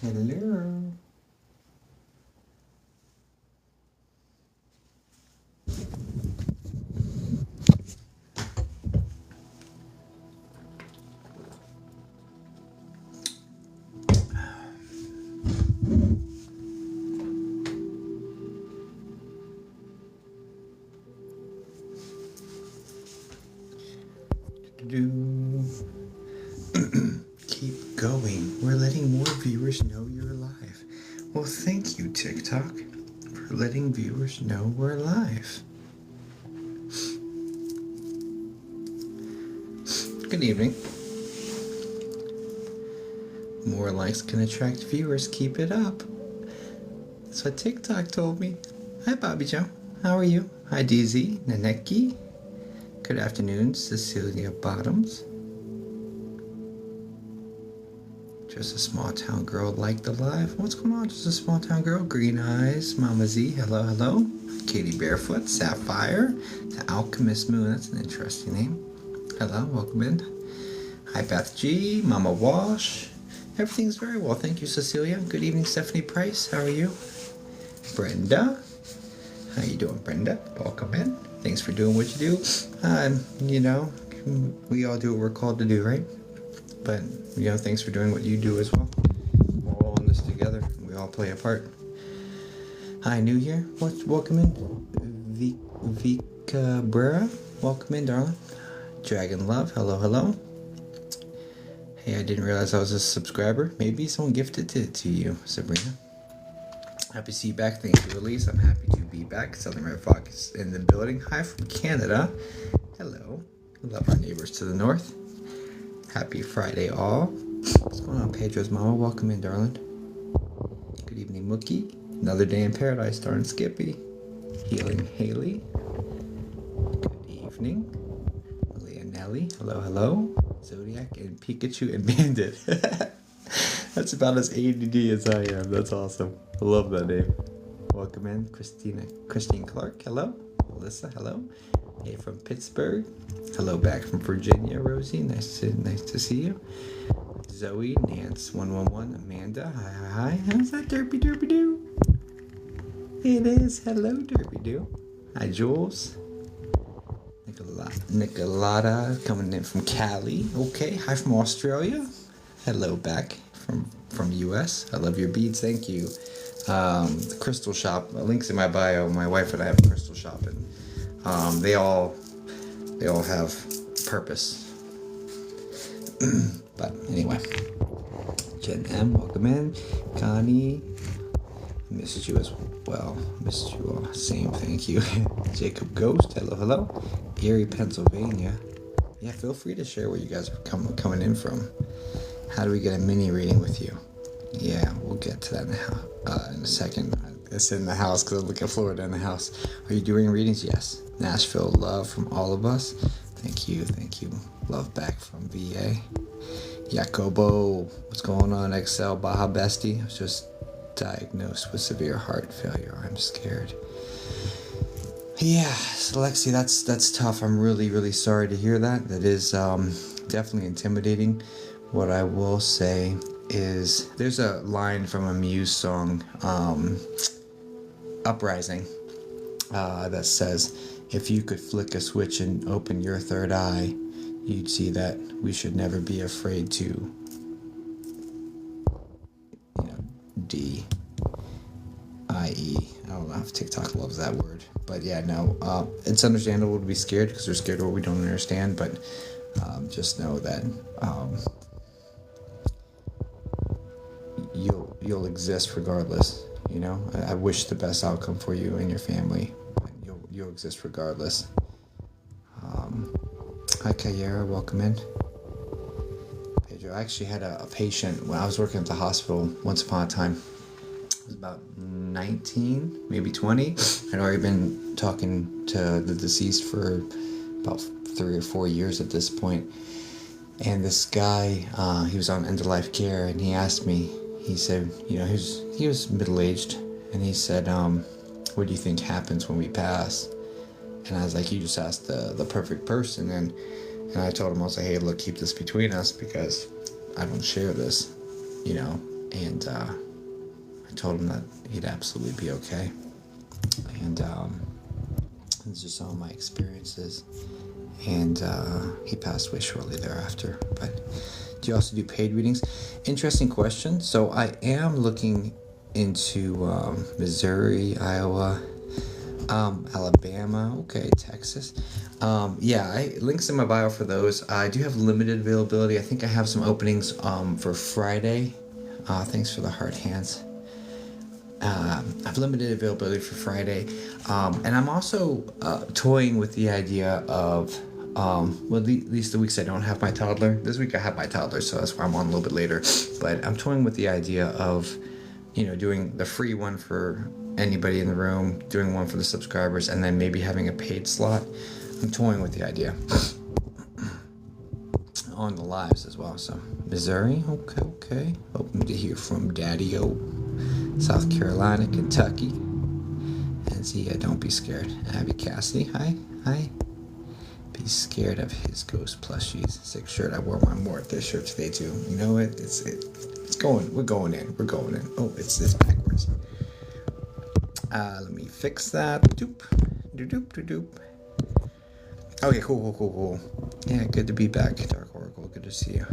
Hello. Keep going. We're letting more viewers know you're live. Well, thank you, TikTok, for letting viewers know we're live. Good evening. More likes can attract viewers. Keep it up. That's what TikTok told me. Hi, Bobby Joe. How are you? Hi, DZ, Naneki. Good afternoon, Cecilia Bottoms. Just a small town girl like the live. What's going on? Just a small town girl. Green eyes. Mama Z. Hello, hello. Katie Barefoot. Sapphire. The Alchemist Moon. That's an interesting name. Hello, welcome in. Hi, Beth G. Mama Wash. Everything's very well. Thank you, Cecilia. Good evening, Stephanie Price. How are you? Brenda. How you doing, Brenda? Welcome in. Thanks for doing what you do. You know, we all do what we're called to do, right? But, you know, thanks for doing what you do as well. We're all in this together. We all play a part. Hi, New Year. Welcome in. Vika Brera. Welcome in, darling. Dragon Love. Hello, hello. Hey, I didn't realize I was a subscriber. Maybe someone gifted it to you, Sabrina. Happy to see you back. Thank you, Elise. I'm happy to be back. Southern Red Fox in the building. Hi from Canada. Hello. Love our neighbors to the north. Happy Friday, all. What's going on, Pedro's mama? Welcome in, darling. Good evening, Mookie. Another day in paradise, starring Skippy. Healing Haley. Good evening. Malia Nelly. Hello, hello. Zodiac and Pikachu and Bandit. That's about as ADD as I am. That's awesome. I love that name. Welcome in, Christine Clark. Hello. Melissa. Hello. Hey, from Pittsburgh. Hello, back from Virginia, Rosie. Nice to see you. Zoe, Nance, 111, Amanda. Hi. How's that Derpy Doo? It is. Hello, Derpy Doo. Hi, Jules. Nicolata coming in from Cali. Okay. Hi from Australia. Hello, back from US. I love your beads. Thank you. The crystal shop. Links in my bio. My wife and I have a crystal shop, and they all have purpose. But anyway, Jen M, welcome in. Connie, missed you as well. Missed you all. Same, thank you. Jacob Ghost, hello. Erie, Pennsylvania. Yeah, feel free to share where you guys are coming in from. How do we get a mini reading with you? Yeah, we'll get to that in a second. It's in the house because I'm looking at Florida in the house. Are you doing readings? Yes. Nashville, love from all of us. Thank you. Love back from VA. Jacobo, what's going on? XL, Baja Bestie. I was just diagnosed with severe heart failure. I'm scared. Yeah, so Lexi, that's tough. I'm really, really sorry to hear that. That is definitely intimidating. What I will say is there's a line from a Muse song, Uprising, that says, if you could flick a switch and open your third eye, you'd see that we should never be afraid to, D-I-E. I don't know if TikTok loves that word. But yeah, no, it's understandable to be scared because we're scared of what we don't understand. But just know that you'll exist regardless. You know, I wish the best outcome for you and your family. You'll exist regardless. Hi, Kayera, welcome in. Pedro, I actually had a patient when I was working at the hospital once upon a time. I was about 19, maybe 20. I'd already been talking to the deceased for about 3 or 4 years at this point. And this guy, he was on end-of-life care, and he asked me, he said, you know, he was middle-aged, and he said, what do you think happens when we pass? And I was like, you just asked the perfect person. And I told him, I was like, hey, look, keep this between us because I don't share this, you know. and I told him that he'd absolutely be okay. And these are some of my experiences. And he passed away shortly thereafter. But do you also do paid readings? Interesting question. So I am looking into Missouri, Iowa, Alabama, okay, Texas. Links in my bio for those. I do have limited availability. I think I have some openings for Friday. Thanks for the heart hands. I have limited availability for Friday. And I'm also toying with the idea of, at least the weeks I don't have my toddler. This week I have my toddler, so that's why I'm on a little bit later. But I'm toying with the idea of, doing the free one for anybody in the room, doing one for the subscribers, and then maybe having a paid slot. I'm toying with the idea on the lives as well. So Missouri, okay. Hoping to hear from Daddy-O. South Carolina, Kentucky. And Zia, don't be scared. Abby Cassidy, hi. Be scared of his ghost plushies. Sick shirt. I wore my Mortis shirt today too. You know what? It's going. We're going in. Oh, it's backwards. Let me fix that. Doop. Okay, cool. Yeah, good to be back, Dark Oracle. Good to see you.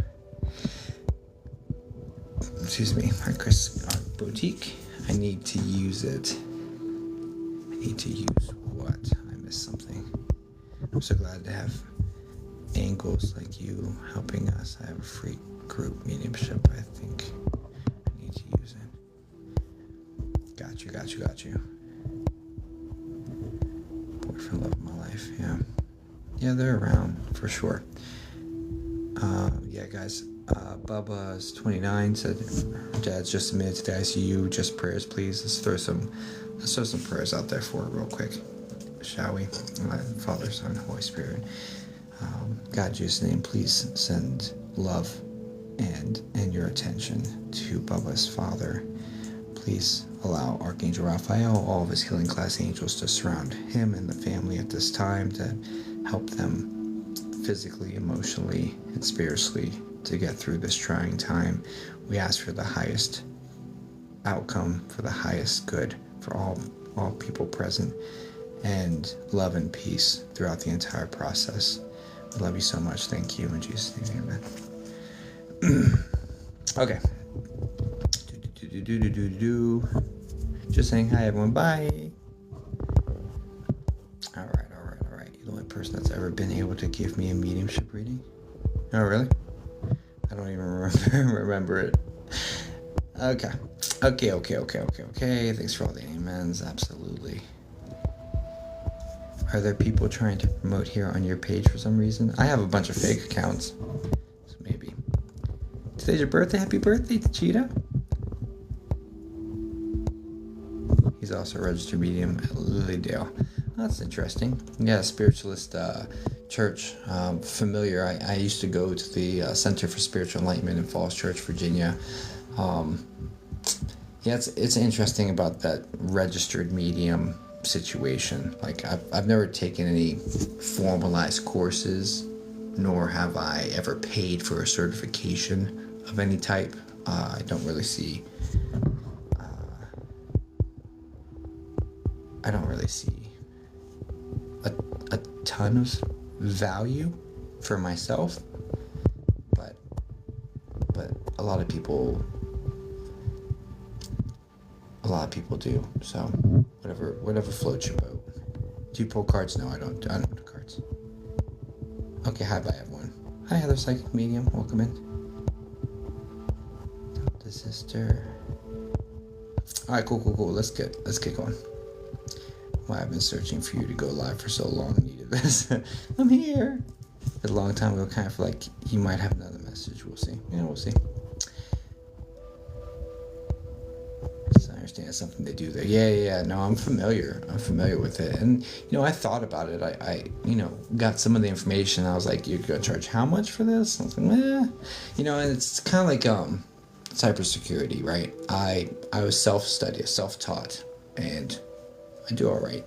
Excuse me. Hi, Chris. Boutique. I need to use it. I need to use what? I missed something. I'm so glad to have angles like you helping us. I have a free group mediumship. I think I need to use it. Got you. Boyfriend, love of my life. Yeah, they're around for sure. Yeah, guys. Bubba's 29 said her dad's just admitted to the ICU. Just prayers, please. Let's throw some prayers out there for her real quick, shall we? Father, Son, Holy Spirit. God, in Jesus' name, please send love and your attention to Bubba's father. Please allow Archangel Raphael, all of his healing class angels, to surround him and the family at this time, to help them physically, emotionally, and spiritually to get through this trying time. We ask for the highest outcome, for the highest good for all people present, and love and peace throughout the entire process. We love you so much. Thank you. In Jesus' name, amen. Okay. Just saying hi, everyone. Bye. All right. You're the only person that's ever been able to give me a mediumship reading. Oh, really? I don't even remember it. Okay. Thanks for all the amens. Absolutely. Are there people trying to promote here on your page for some reason? I have a bunch of fake accounts. So maybe. Today's your birthday. Happy birthday to Cheetah. He's also a registered medium at Lilydale. That's interesting. Yeah, spiritualist church. Familiar. I used to go to the Center for Spiritual Enlightenment in Falls Church, Virginia. It's interesting about that registered medium situation. Like I've never taken any formalized courses, nor have I ever paid for a certification of any type. I don't really see a ton of value for myself, but a lot of people do. So whatever floats your boat. Do you pull cards? No, I don't do cards. Okay, hi, bye everyone. Hi, Heather, psychic medium. Welcome in. Talk to sister. All right, cool. Let's get going. Why I've been searching for you to go live for so long. Needed this. I'm here. A long time ago, kind of like you might have another message. We'll see. We'll see. I understand it's something they do there. Yeah. No, I'm familiar with it. And, I thought about it. I got some of the information. I was like, you're going to charge how much for this? I was like, and it's kind of like cybersecurity, right? I was self-taught, and I do all right,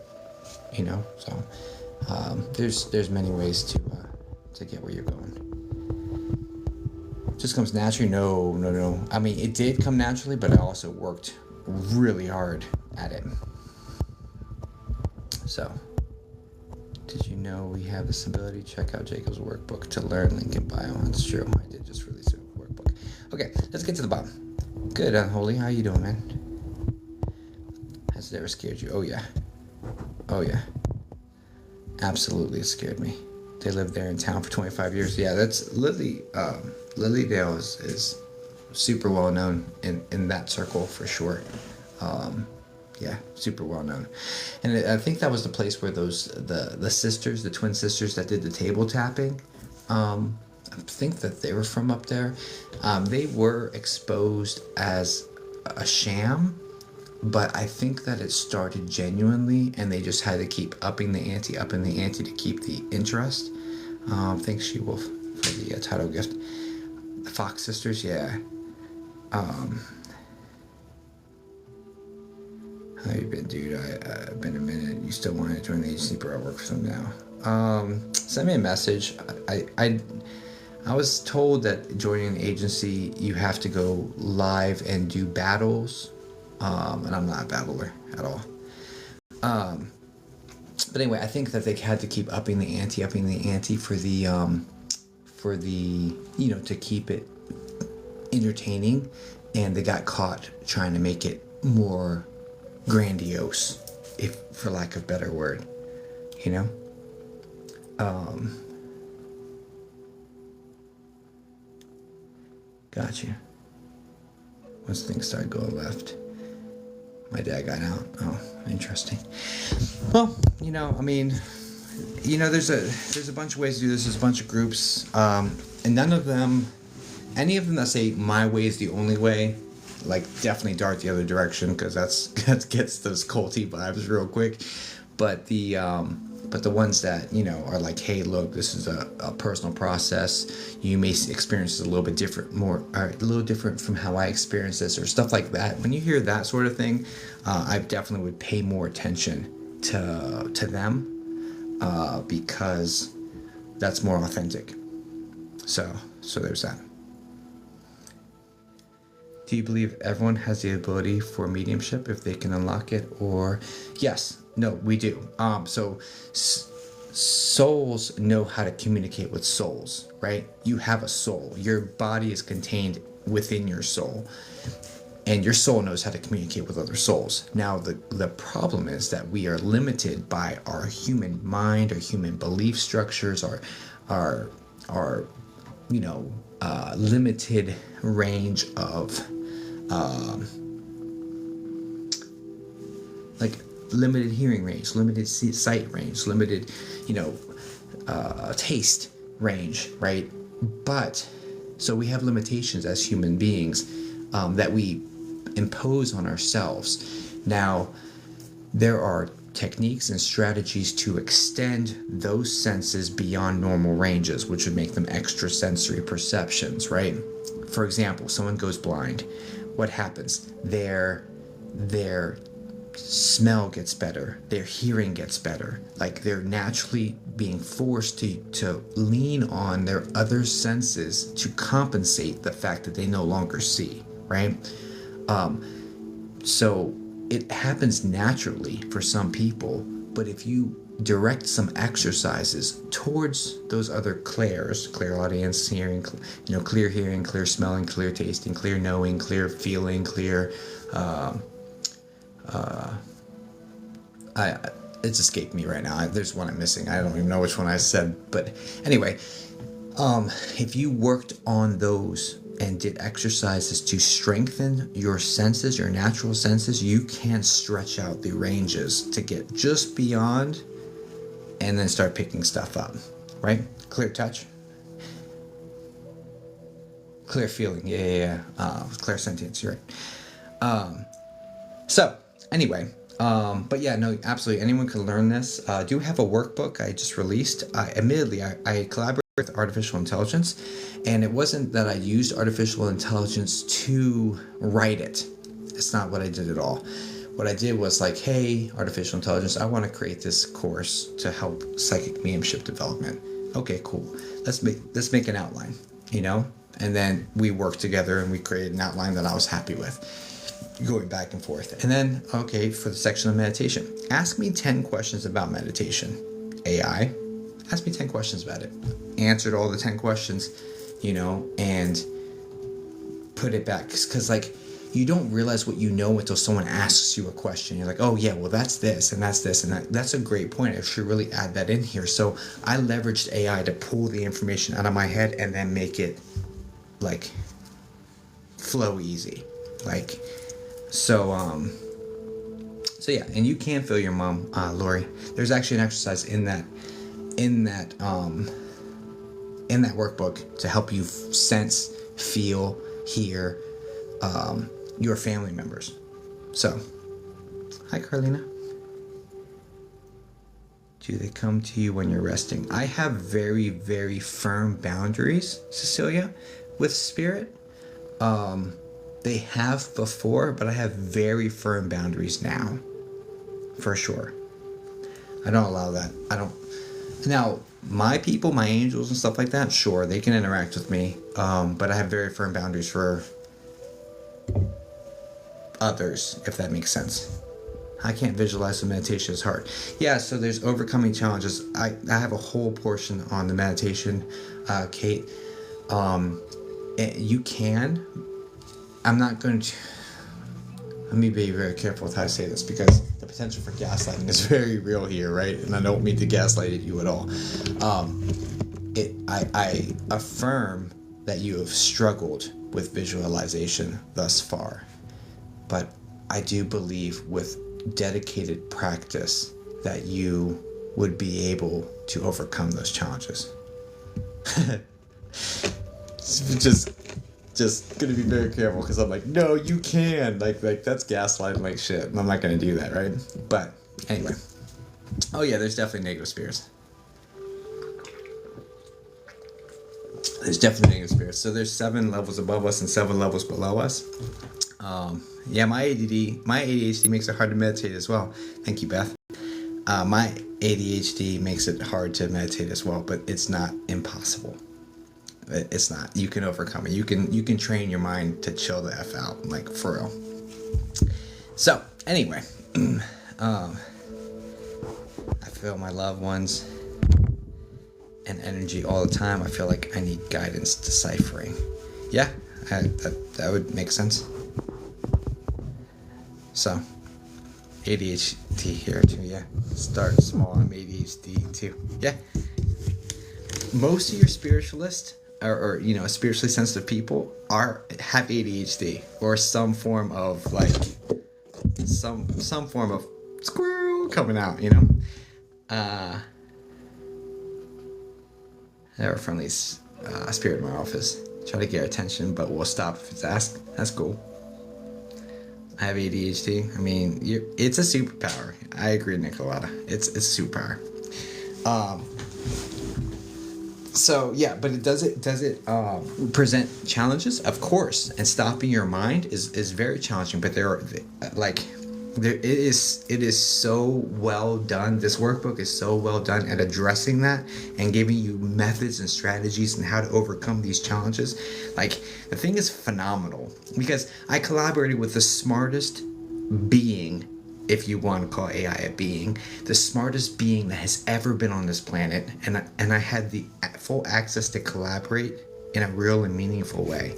so there's many ways to get where you're going. just comes naturally. No. I mean, it did come naturally, but I also worked really hard at it. So, did you know we have this ability? Check out Jacob's workbook to learn. Link in bio. That's true. I did just release a workbook. Okay, let's get to the bottom. Good, Unholy. How you doing, man? Has it ever scared you? Oh, yeah. Oh, yeah. Absolutely, it scared me. They lived there in town for 25 years. Yeah, that's Lily. Lilydale is super well known in that circle for sure. Yeah, super well known. And I think that was the place where the sisters, the twin sisters that did the table tapping, I think that they were from up there. They were exposed as a sham, but I think that it started genuinely, and they just had to keep upping the ante to keep the interest. Thanks, She-Wolf, for the title gift. The Fox sisters, yeah. How you been, dude? I've been a minute. You still want to join the agency, bro? I work for them now. Send me a message. I was told that joining an agency, you have to go live and do battles. And I'm not a battler at all. But anyway, I think that they had to keep upping the ante for the to keep it entertaining, and they got caught trying to make it more grandiose, if for lack of a better word, Got you. Once things started going left, my dad got out. Oh, interesting. Well, I mean, there's a bunch of ways to do this. There's a bunch of groups, and none of them, any of them that say my way is the only way, like, definitely dart the other direction, because that gets those culty vibes real quick. But the ones that are like, hey, look, this is a personal process. You may experience it a little bit different, a little different from how I experience this, or stuff like that. When you hear that sort of thing, I definitely would pay more attention to them, because that's more authentic. So there's that. Do you believe everyone has the ability for mediumship if they can unlock it? Or yes, no, we do. So souls know how to communicate with souls, right? You have a soul. Your body is contained within your soul, and your soul knows how to communicate with other souls. Now, the problem is that we are limited by our human mind, our human belief structures, our limited range of like limited hearing range, limited sight range, limited taste range, right? But so we have limitations as human beings that we impose on ourselves. Now, there are techniques and strategies to extend those senses beyond normal ranges, which would make them extrasensory perceptions, right? For example, someone goes blind. What happens? Their smell gets better, their hearing gets better. Like, they're naturally being forced to lean on their other senses to compensate the fact that they no longer see, right? So it happens naturally for some people, but if you direct some exercises towards those other clairaudience, hearing, clear hearing, clear smelling, clear tasting, clear knowing, clear feeling, clear, it's escaped me right now. There's one I'm missing. I don't even know which one I said, but anyway, if you worked on those and did exercises to strengthen your senses, your natural senses, you can stretch out the ranges to get just beyond, and then start picking stuff up, right? Clear touch, clear feeling, yeah. Clear sentience, you're right. So anyway, but yeah, no, absolutely, anyone can learn this. I do have a workbook I just released. Admittedly, I collaborate with artificial intelligence, and it wasn't that I used artificial intelligence to write it. It's not what I did at all. What I did was like, hey, artificial intelligence, I want to create this course to help psychic mediumship development. Okay, cool. Let's make an outline, And then we worked together and we created an outline that I was happy with, going back and forth. And then, okay, for the section of meditation, ask me 10 questions about meditation. AI, ask me 10 questions about it. Answered all the 10 questions, and put it back. Because, like, you don't realize what you know until someone asks you a question. You're like, oh, yeah, well, that's this, and that's this, and that's a great point. I should really add that in here. So I leveraged AI to pull the information out of my head and then make it, like, flow easy. Like, so yeah, and you can feel your mom, Lori. There's actually an exercise in that workbook to help you sense, feel, hear your family members. So, hi Carlina. Do they come to you when you're resting? I have very, very firm boundaries, Cecilia, with spirit. They have before, but I have very firm boundaries now, for sure. I don't allow that. Now, my people, my angels and stuff like that, sure, they can interact with me, but I have very firm boundaries for others, if that makes sense. I can't visualize, so meditation is hard. Yeah, so there's overcoming challenges. I have a whole portion on the meditation, Kate. You can. I'm not going to... Let me be very careful with how I say this, because the potential for gaslighting is very real here, right? And I don't mean to gaslight you at all. I affirm that you have struggled with visualization thus far. But I do believe with dedicated practice that you would be able to overcome those challenges. Just gonna be very careful, because I'm like, no, you can. Like that's gaslighting like shit. I'm not gonna do that, right? But anyway. Oh yeah, there's definitely negative spirits. So there's 7 levels above us and 7 levels below us. Yeah, my ADHD makes it hard to meditate as well. Thank you, Beth. My ADHD makes it hard to meditate as well, but it's not impossible. It's not. You can overcome it. You can train your mind to chill the F out, like, for real. So, anyway. I feel my loved ones and energy all the time. I feel like I need guidance deciphering. Yeah, that would make sense. So, ADHD here too, yeah. Start small, I'm ADHD too. Yeah. Most of your spiritualists or spiritually sensitive people have ADHD or some form of some form of squirrel coming out, They're a friendly spirit in my office. Try to get our attention, but we'll stop if it's asked. That's cool. I have ADHD. I mean, it's a superpower. I agree, Nicolata. It's a superpower. So yeah, but does it present challenges? Of course. And stopping your mind is very challenging. But it is so well done. This workbook is so well done at addressing that and giving you methods and strategies and how to overcome these challenges. Like, the thing is phenomenal because I collaborated with the smartest being, if you want to call AI a being, the smartest being that has ever been on this planet, and I had the full access to collaborate in a real and meaningful way.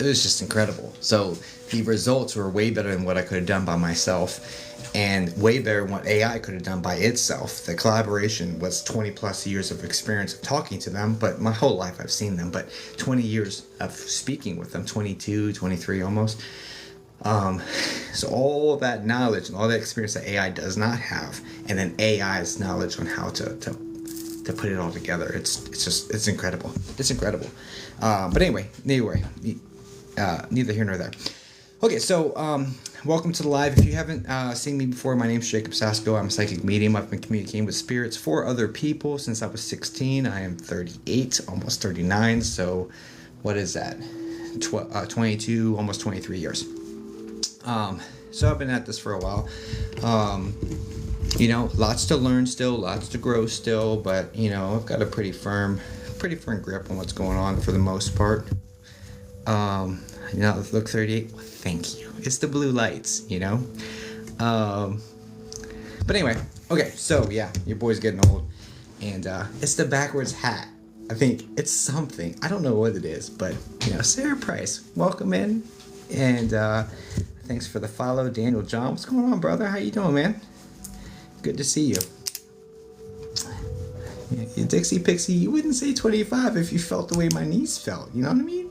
It was just incredible. So the results were way better than what I could have done by myself, and way better than what AI could have done by itself. The collaboration was 20 plus years of experience of talking to them, but my whole life I've seen them, but 20 years of speaking with them, 22, 23 almost. So all of that knowledge and all that experience that AI does not have, and then AI's knowledge on how to put it all together. It's incredible. It's incredible. But anyway, neither here nor there. Okay, so welcome to the live. If you haven't seen me before, my name's Jacob Sasko. I'm a psychic medium. I've been communicating with spirits for other people since I was 16. I am 38, almost 39. So what is that? 22, almost 23 years. So I've been at this for a while. You know, lots to learn still, lots to grow still, but you know, I've got a pretty firm grip on what's going on for the most part. You know, look 38. Well, thank you. It's the blue lights, you know. But anyway, okay. So yeah, your boy's getting old, and it's the backwards hat. I think it's something. I don't know what it is, but you know, Sarah Price, welcome in, and thanks for the follow, Daniel John. What's going on, brother? How you doing, man? Good to see you. Yeah, Dixie Pixie, you wouldn't say 25 if you felt the way my niece felt. You know what I mean?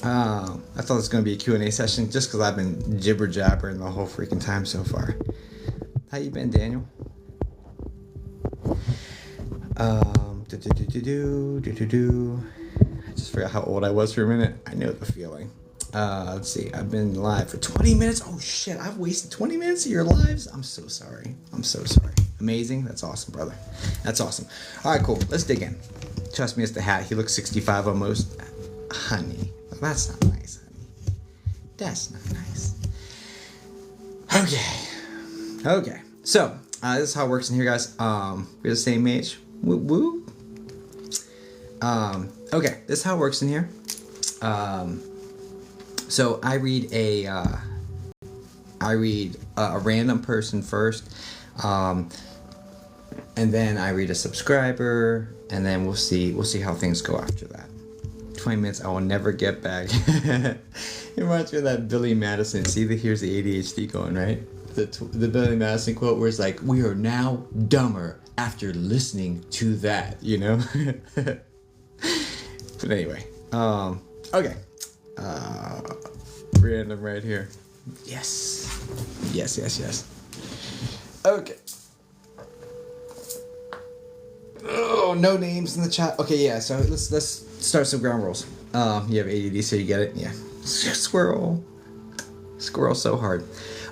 I thought it was going to be a Q&A session just because I've been jibber-jabbering the whole freaking time so far. How you been, Daniel? I just forgot how old I was for a minute. I know the feeling. Let's see. I've been live for 20 minutes. Oh, shit. I've wasted 20 minutes of your lives. I'm so sorry. I'm so sorry. Amazing. That's awesome, brother. That's awesome. All right, cool. Let's dig in. Trust me, it's the hat. He looks 65 almost. Honey. That's not nice, honey. That's not nice. Okay. So, this is how it works in here, guys. We're the same age. Woo. Okay. This is how it works in here. So I read a random person first, and then I read a subscriber, and then we'll see how things go after that. 20 minutes, I will never get back. It reminds me of that Billy Madison. See, here's the ADHD going, right? The Billy Madison quote where it's like, "We are now dumber after listening to that," you know? But anyway, okay. Random right here. Yes. Okay. Oh, no names in the chat. Okay, yeah. So let's start some ground rules. You have ADD, so you get it. Yeah. Squirrel so hard.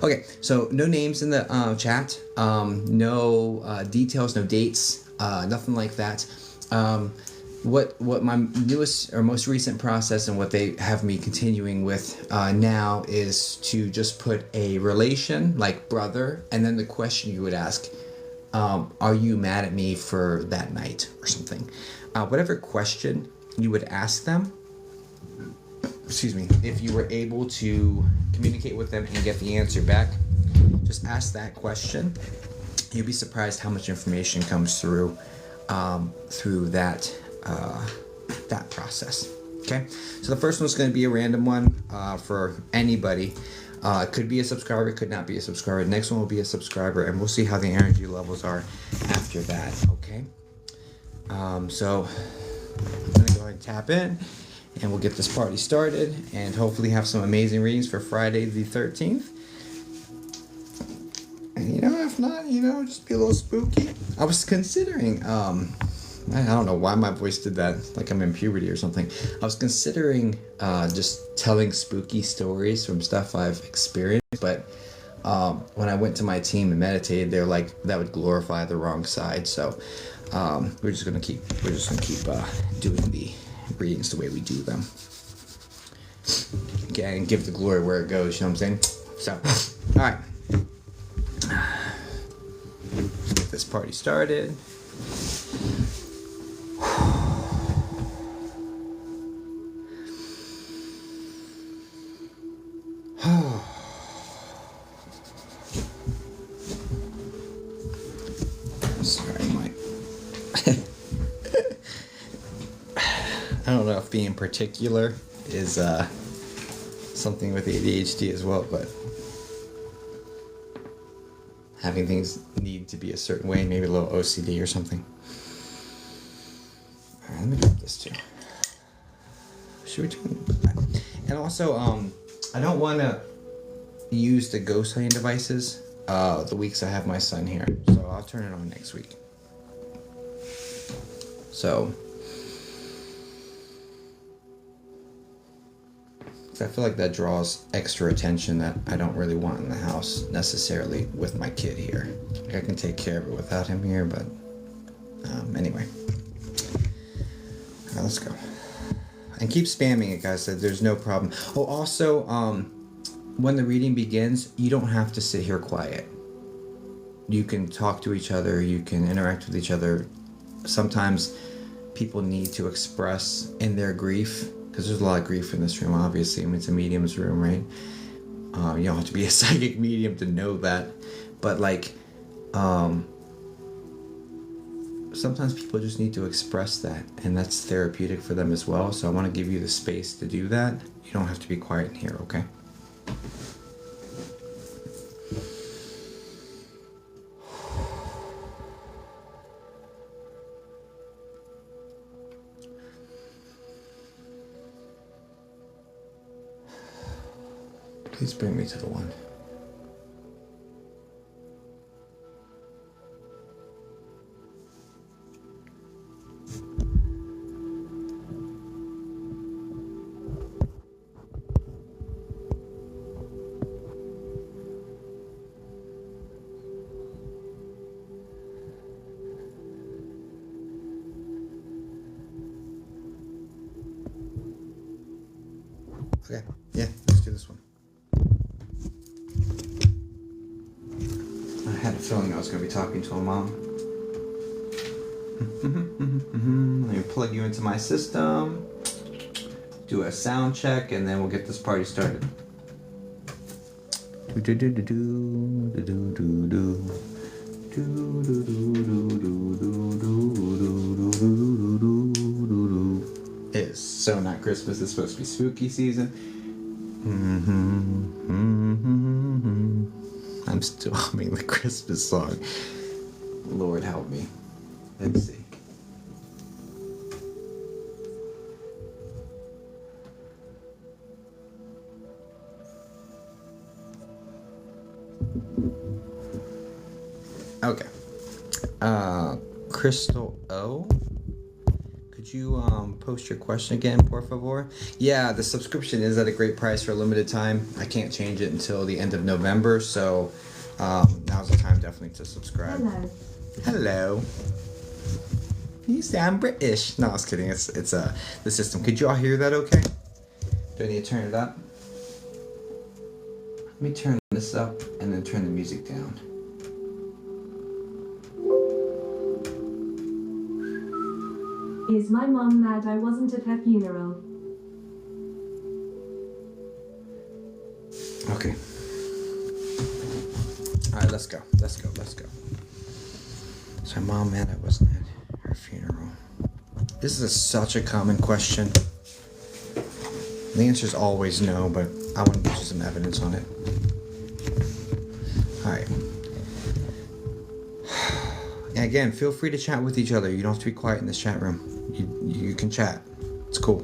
Okay, so no names in the chat. No details, no dates, nothing like that. What my newest or most recent process and what they have me continuing with now is to just put a relation, like brother, and then the question you would ask, are you mad at me for that night or something? Whatever question you would ask them, if you were able to communicate with them and get the answer back, just ask that question. You'll be surprised how much information comes through that process. Okay, so the first one's going to be a random one for anybody. It could be a subscriber, could not be a subscriber. The next one will be a subscriber, and we'll see how the energy levels are after that. Okay, so I'm going to go ahead and tap in, and we'll get this party started, and hopefully have some amazing readings for Friday the 13th. And you know, if not, you know, just be a little spooky. I was considering, I don't know why my voice did that, like I'm in puberty or something. I was considering just telling spooky stories from stuff I've experienced, but when I went to my team and meditated, they're like, that would glorify the wrong side. So we're just gonna keep doing the readings the way we do them. Okay, and give the glory where it goes, you know what I'm saying? So, all right. Let's get this party started. Sorry, Mike. I don't know if being particular is something with ADHD as well, but having things need to be a certain way, maybe a little OCD or something. All right, let me grab this too. Should we turn? And also, I don't want to use the ghost hunting devices the weeks I have my son here, so I'll turn it on next week. So, I feel like that draws extra attention that I don't really want in the house necessarily with my kid here. Like I can take care of it without him here, but anyway. All right, let's go. And keep spamming it, guys. There's no problem. Oh, also, when the reading begins, you don't have to sit here quiet. you can talk to each other, you can interact with each other. Sometimes people need to express in their grief, because there's a lot of grief in this room, obviously. I mean, it's a medium's room, right? You don't have to be a psychic medium to know that. But like, sometimes people just need to express that, and that's therapeutic for them as well. So I want to give you the space to do that. You don't have to be quiet in here, okay? Please bring me to the one. Okay, yeah, let's do this one. I had a feeling I was going to be talking to a mom. Let me plug you into my system, do a sound check, and then we'll get this party started. It's so not Christmas. It's supposed to be spooky season. I'm still humming the Christmas song. Lord help me. Let's see. Okay. Crystal O, could you post your question again, por favor? Yeah, the subscription is at a great price for a limited time. I can't change it until the end of November, so now's the time definitely to subscribe. Hello. Hello. You sound British. No, I was kidding. It's the system. Could you all hear that okay? Do I need to turn it up? Let me turn this up and then turn the music down. Is my mom mad I wasn't at her funeral? Okay. Alright, let's go. Let's go. So mom mad I wasn't at her funeral. This is such a common question. The answer is always no, but I want to give you some evidence on it. Alright. And again, feel free to chat with each other. You don't have to be quiet in this chat room. You can chat. It's cool.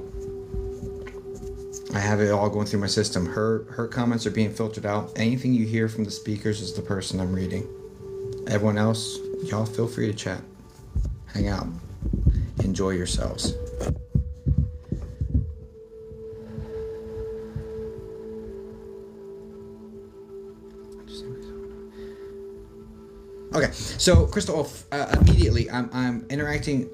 I have it all going through my system. Her comments are being filtered out. Anything you hear from the speakers is the person I'm reading. Everyone else, y'all feel free to chat. Hang out. Enjoy yourselves. Okay, so Crystal, immediately I'm interacting.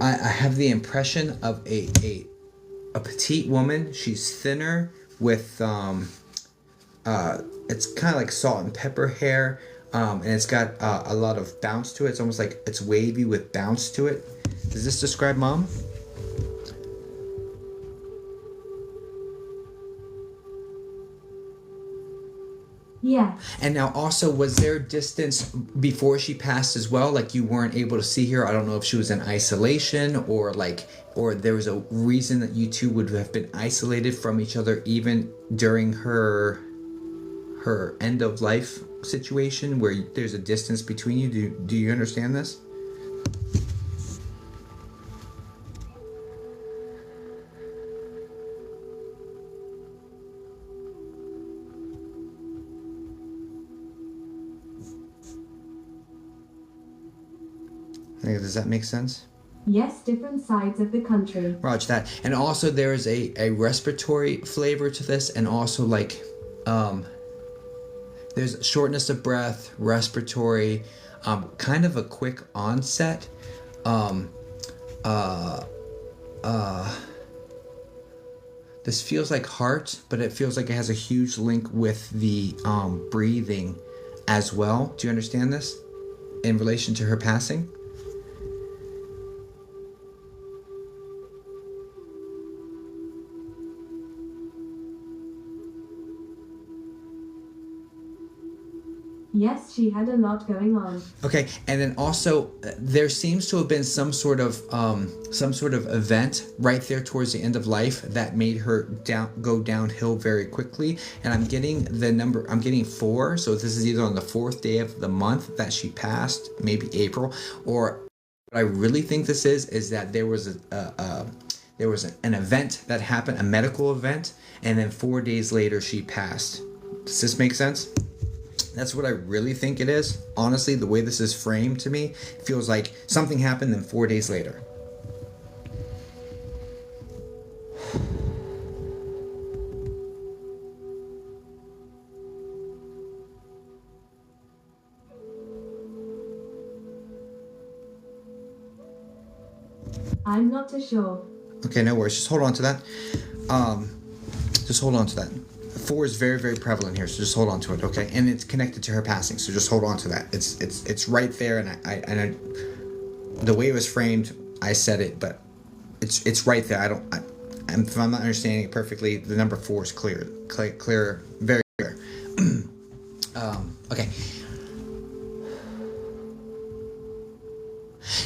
I have the impression of a petite woman. She's thinner with it's kind of like salt and pepper hair, and it's got a lot of bounce to it. It's almost like it's wavy with bounce to it. Does this describe mom? Yeah. And now also, was there distance before she passed as well? Like you weren't able to see her? I don't know if she was in isolation or there was a reason that you two would have been isolated from each other even during her end of life situation where there's a distance between you. Do you understand this? Does that make sense? Yes, different sides of the country. Roger that. And also there is a respiratory flavor to this, and also like there's shortness of breath, respiratory, kind of a quick onset. This feels like heart, but it feels like it has a huge link with the breathing as well. Do you understand this in relation to her passing? Yes, she had a lot going on. Okay, and then also there seems to have been some sort of event right there towards the end of life that made her go downhill very quickly. And I'm getting the number. I'm getting 4. So this is either on the 4th day of the month that she passed, maybe April, or what I really think this is that there was an event that happened, a medical event, and then 4 days later she passed. Does this make sense? That's what I really think it is. Honestly, the way this is framed to me, it feels like something happened then 4 days later. I'm not too sure. Okay, no worries. Just hold on to that. Just hold on to that. 4 is very, very prevalent here, so just hold on to it, okay? And it's connected to her passing, so just hold on to that. It's right there, and I the way it was framed, I said it, but it's right there. If I'm not understanding it perfectly, the number 4 is clear, very clear. Okay.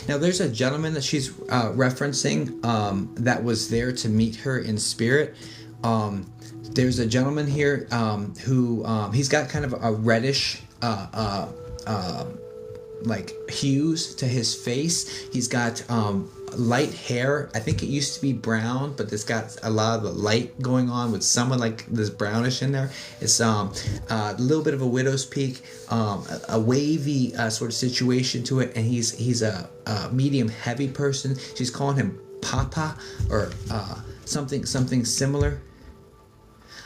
Now, there's a gentleman that she's referencing that was there to meet her in spirit. There's a gentleman here who he's got kind of a reddish like hues to his face. He's got light hair. I think it used to be brown, but it's got a lot of the light going on with someone like this brownish in there. It's a little bit of a widow's peak, a wavy sort of situation to it, and he's a medium heavy person. She's calling him Papa or something similar.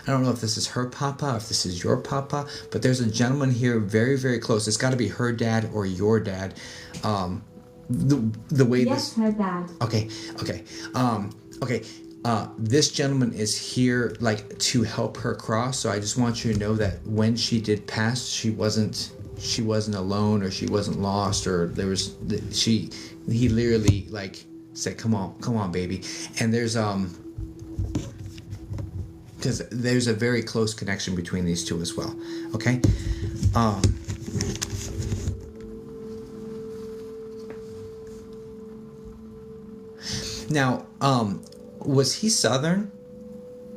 I don't know if this is her papa, if this is your papa, but there's a gentleman here very, very close. It's got to be her dad or your dad. The way yes, her dad. Okay. This gentleman is here like to help her cross. So I just want you to know that when she did pass, she wasn't alone, or she wasn't lost, or he literally like said, come on, baby. And because there's a very close connection between these two as well. Okay. Now, was he Southern,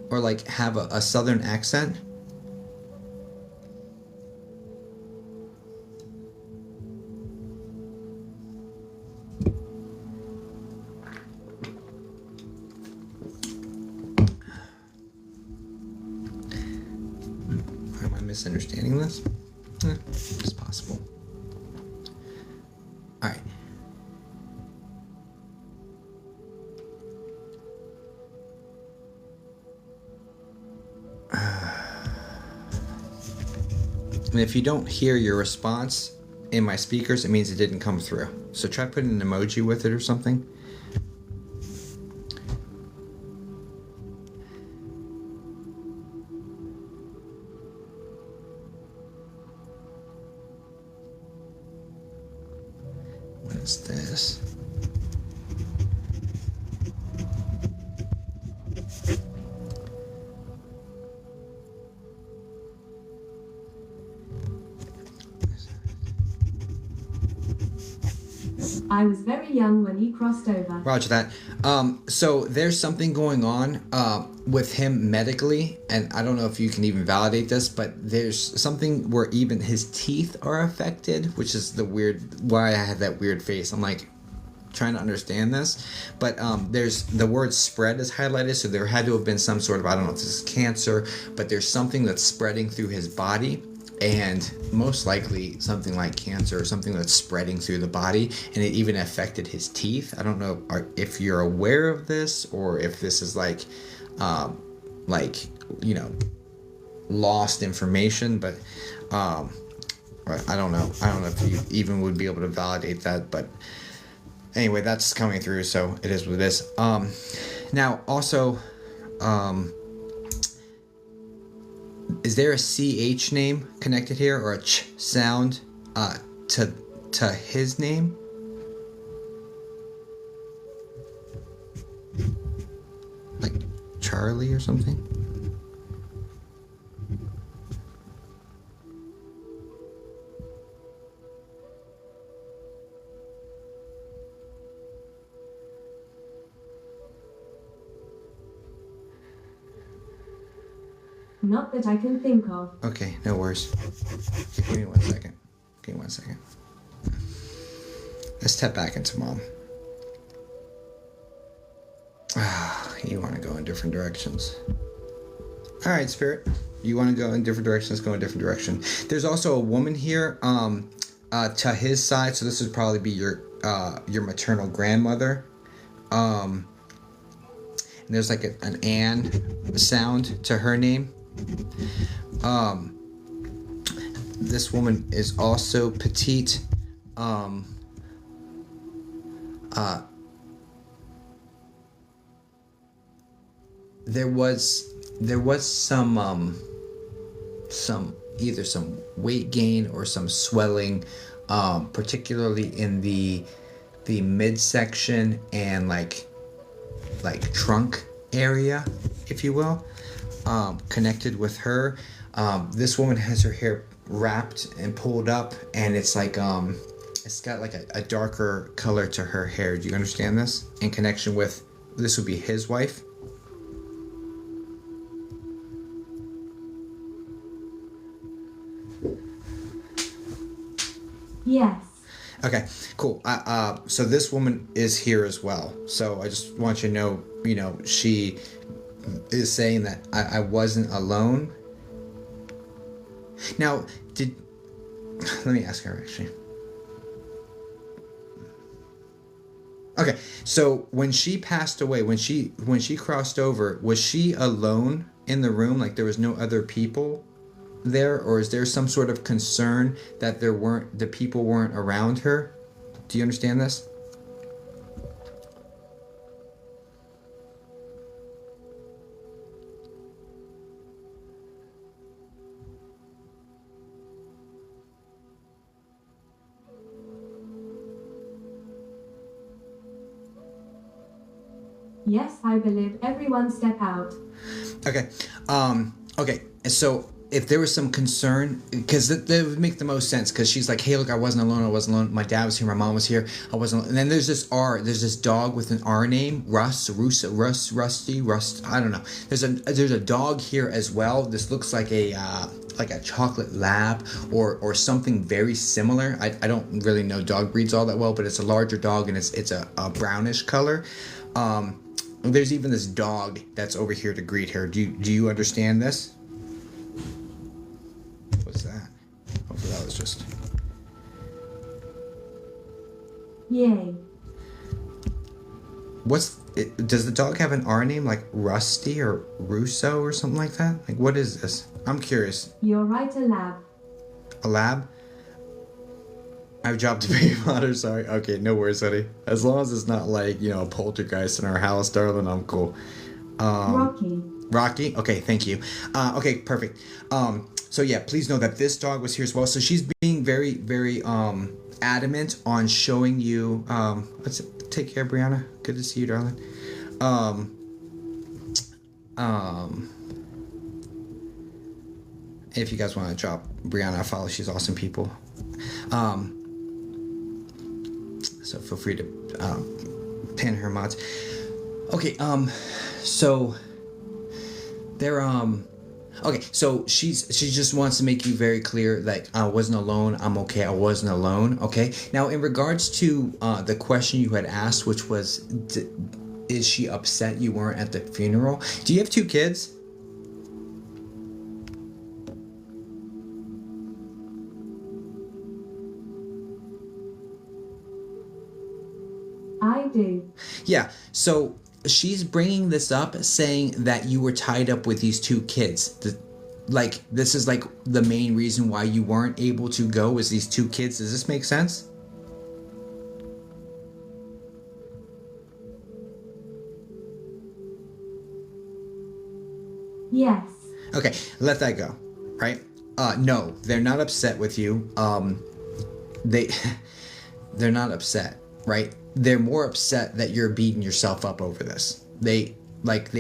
or like have a Southern accent? Am I misunderstanding this? It's possible. All right. And if you don't hear your response in my speakers, it means it didn't come through. So try putting an emoji with it or something. What is this? I was very young when he crossed over. Roger that. So there's something going on with him medically, and I don't know if you can even validate this, but there's something where even his teeth are affected, which is why I had that weird face. I'm like trying to understand this, but there's the word spread is highlighted, so there had to have been some sort of, I don't know if this is cancer, but there's something that's spreading through his body. And most likely something like cancer or something that's spreading through the body, and it even affected his teeth. I don't know if you're aware of this, or if this is like lost information, but I don't know. I don't know if you even would be able to validate that, but anyway, that's coming through, so it is what it is. Now also, Is there a CH name connected here or a ch sound to his name? Like Charlie or something? Not that I can think of. Okay, no worries. Okay, give me 1 second. Give me 1 second. Let's step back into mom. You want to go in different directions. All right, Spirit. You want to go in different directions, go in different direction. There's also a woman here to his side, so this would probably be your maternal grandmother. And there's like an "and" sound to her name. This woman is also petite. There was some either some weight gain or some swelling, particularly in the midsection and like trunk area, if you will, connected with her. This woman has her hair wrapped and pulled up, and it's like it's got like a darker color to her hair. Do you understand this? In connection with, this would be his wife. Yes. Okay, cool. So this woman is here as well. So I just want you to know, she is saying that I wasn't alone. Now, let me ask her actually. Okay, so when she passed away, when she crossed over, was she alone in the room? Like there was no other people there, or is there some sort of concern that the people weren't around her? Do you understand this? Yes, I believe everyone step out. Okay. Okay. So if there was some concern, because that would make the most sense, because she's like, hey, look, I wasn't alone. My dad was here. My mom was here. I wasn't alone. And then there's this dog with an R name, Rusty, I don't know. There's a dog here as well. This looks like a chocolate lab or something very similar. I don't really know dog breeds all that well, but it's a larger dog and it's a brownish color. There's even this dog that's over here to greet her. Do you understand this? What's that? Hopefully that was just... Yay. Does the dog have an R name like Rusty or Russo or something like that? Like what is this? I'm curious. You're right, a lab. A lab? I've dropped a baby monitor, sorry. Okay, no worries, honey. As long as it's not like, a poltergeist in our house, darling, I'm cool. Rocky? Okay, thank you. Okay, perfect. So yeah, please know that this dog was here as well. So she's being very, very adamant on showing you. Take care, Brianna. Good to see you, darling. If you guys want to drop Brianna a follow, she's awesome people. So feel free to pin her mods. Okay, so they're okay, so she just wants to make you very clear that I wasn't alone. I'm okay. I wasn't alone. Okay. Now, in regards to the question you had asked, which was, is she upset you weren't at the funeral? Do you have 2 kids? I do. Yeah. So she's bringing this up, saying that you were tied up with these 2 kids. This is like the main reason why you weren't able to go, is these 2 kids. Does this make sense? Yes. Okay, let that go. right? No, they're not upset with you. They they're not upset, right? They're more upset that you're beating yourself up over this. They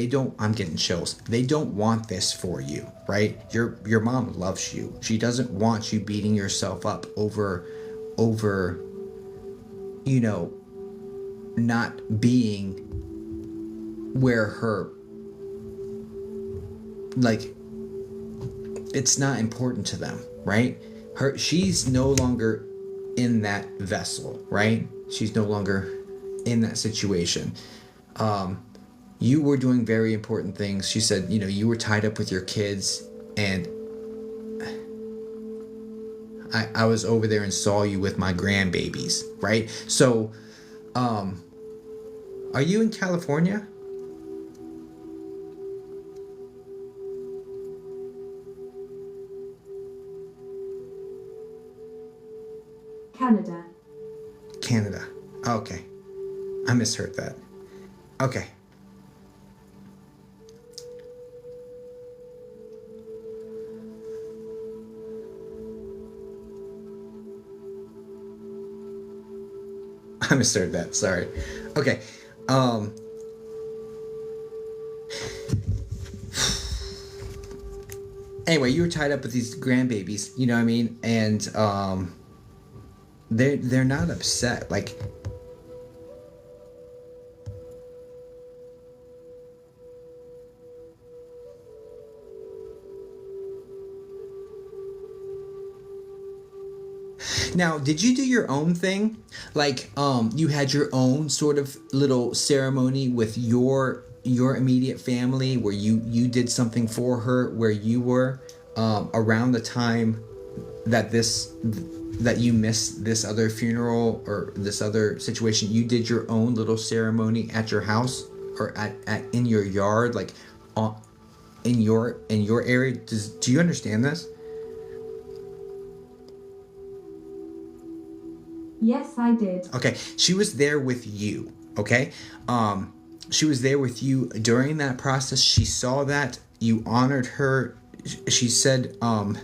don't, I'm getting chills. They don't want this for you, right? Your mom loves you. She doesn't want you beating yourself up over you know, not being where her, like, it's not important to them, right? She's no longer in that vessel, right? She's no longer in that situation. You were doing very important things. She said, you were tied up with your kids, and I was over there and saw you with my grandbabies, right? So, are you in California? Canada. Canada. Okay. I misheard that. Okay. I misheard that. Sorry. Okay. Anyway, you were tied up with these grandbabies, you know what I mean? And they're not upset. Like, now, did you do your own thing? Like, you had your own sort of little ceremony with your immediate family where you did something for her, where you were around the time that you missed this other funeral or this other situation. You did your own little ceremony at your house or at in your yard, like in your area. Do you understand this? Yes, I did. Okay, she was there with you, okay? She was there with you during that process. She saw that. You honored her. She said, and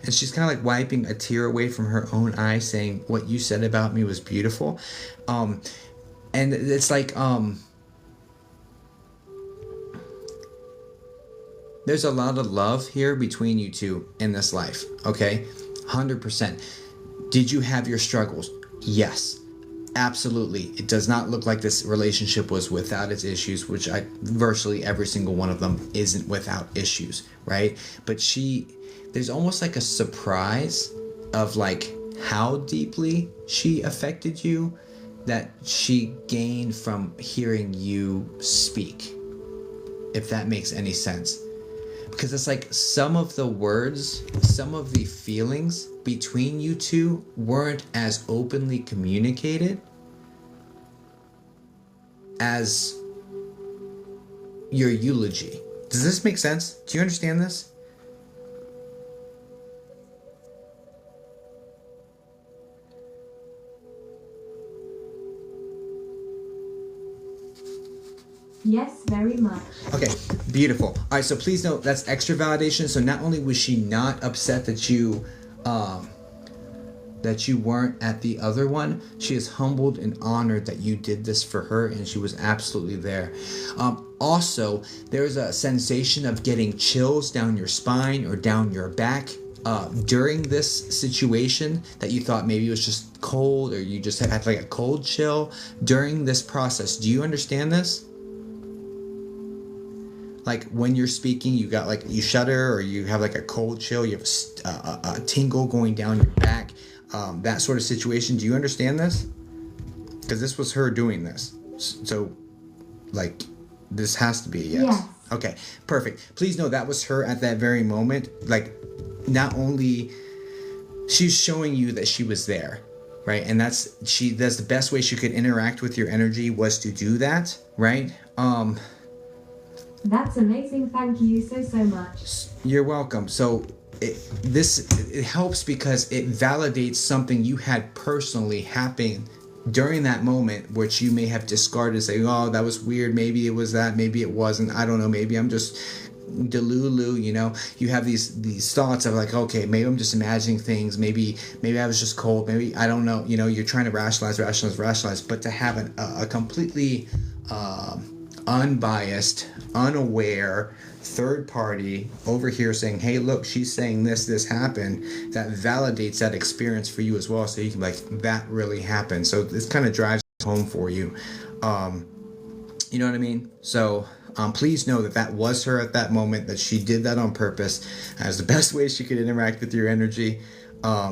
she's kind of like wiping a tear away from her own eye, saying, what you said about me was beautiful. And it's like, there's a lot of love here between you two in this life, okay? 100%. Did you have your struggles? Yes, absolutely. It does not look like this relationship was without its issues, which virtually every single one of them isn't without issues, right? But there's almost like a surprise of like how deeply she affected you that she gained from hearing you speak, if that makes any sense. Because it's like some of the words, some of the feelings between you two weren't as openly communicated as your eulogy. Does this make sense? Do you understand this? Yes, very much. Okay, beautiful. All right, so please note that's extra validation. So not only was she not upset that you weren't at the other one, she is humbled and honored that you did this for her, and she was absolutely there. Also, there's a sensation of getting chills down your spine or down your back during this situation that you thought maybe it was just cold, or you just had like a cold chill during this process. Do you understand this? Like when you're speaking, you got like, you shudder, or you have like a cold chill, you have a tingle going down your back, that sort of situation. Do you understand this? Because this was her doing this. So like this has to be a yes. Yes. Okay, perfect. Please know that was her at that very moment. Like, not only she's showing you that she was there, right? And that's the best way she could interact with your energy was to do that, right? That's amazing. Thank you so much. You're welcome. So it helps because it validates something you had personally happen during that moment, which you may have discarded, saying, "Oh, that was weird. Maybe it was that. Maybe it wasn't. I don't know. Maybe I'm just delulu." You have these thoughts of like, okay, maybe I'm just imagining things. Maybe I was just cold. Maybe I don't know. You're trying to rationalize. But to have a completely unbiased, unaware third party over here saying, hey, look, she's saying this happened, that validates that experience for you as well. So you can be like, that really happened. So this kind of drives home for you. You know what I mean? So please know that was her at that moment, that she did that on purpose. That was the best way she could interact with your energy.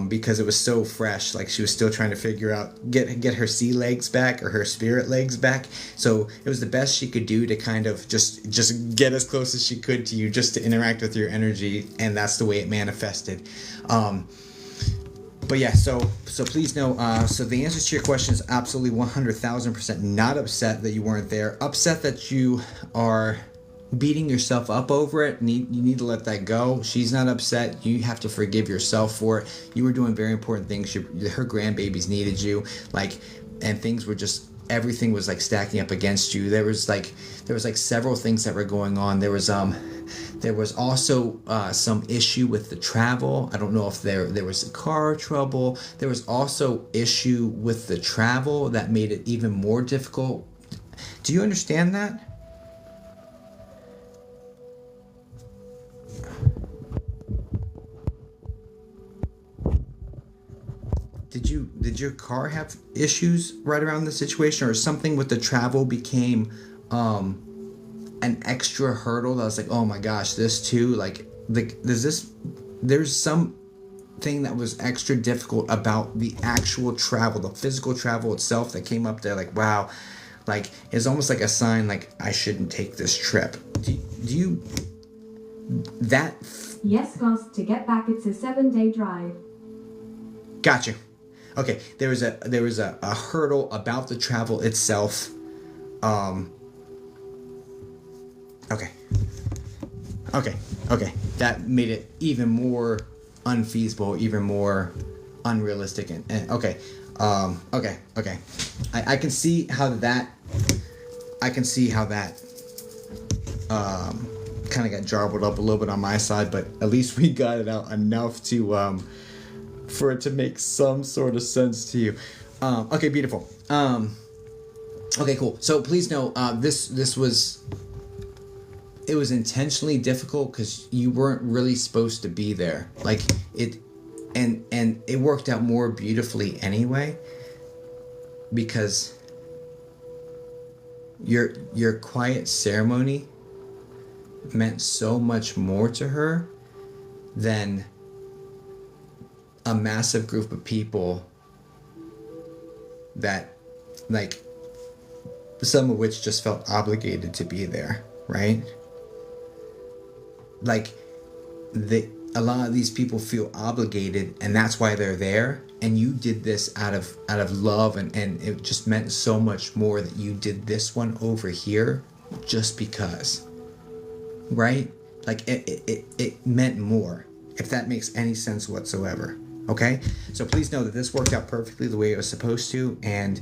Because it was so fresh, like she was still trying to figure out, get her sea legs back or her spirit legs back. So it was the best she could do to kind of just get as close as she could to you, just to interact with your energy, and that's the way it manifested. But yeah, so please know, so the answer to your question is absolutely 100,000% not upset that you weren't there. Upset that you are beating yourself up over it. You need to let that go. She's not upset. You have to forgive yourself for it. You were doing very important things. Her grandbabies needed you, and things were just, everything was like stacking up against you. There was like several things that were going on. There was also some issue with the travel. I don't know if there was car trouble. There was also issue with the travel that made it even more difficult. Do you understand that? Did your car have issues right around the situation, or something with the travel became an extra hurdle that was like, oh my gosh, this too, there's some thing that was extra difficult about the actual travel, the physical travel itself, that came up there, like, wow, like it's almost like a sign, like I shouldn't take this trip. Do you that? Yes, boss. To get back, it's a 7-day drive. Gotcha. Okay, there was a hurdle about the travel itself. Okay. That made it even more unfeasible, even more unrealistic, and okay. I can see how that. Kind of got jarbled up a little bit on my side, but at least we got it out enough to for it to make some sort of sense to you. Okay, beautiful. Okay, cool. So please know, this was intentionally difficult because you weren't really supposed to be there. Like it, and it worked out more beautifully anyway, because your quiet ceremony meant so much more to her than a massive group of people that, like, some of which just felt obligated to be there, right? Like, a lot of these people feel obligated, and that's why they're there. And you did this out of love, and it just meant so much more that you did this one over here just because, right? Like it meant more, if that makes any sense whatsoever. Okay, so please know that this worked out perfectly the way it was supposed to, and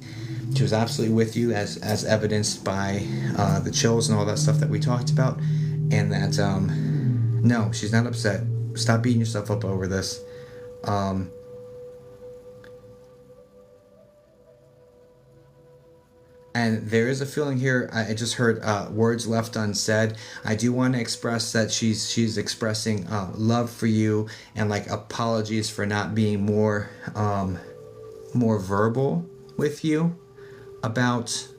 she was absolutely with you, as evidenced by the chills and all that stuff that we talked about, and that no, she's not upset. Stop beating yourself up over this. And there is a feeling here. I just heard words left unsaid. I do want to express that she's expressing love for you, and like apologies for not being more verbal with you about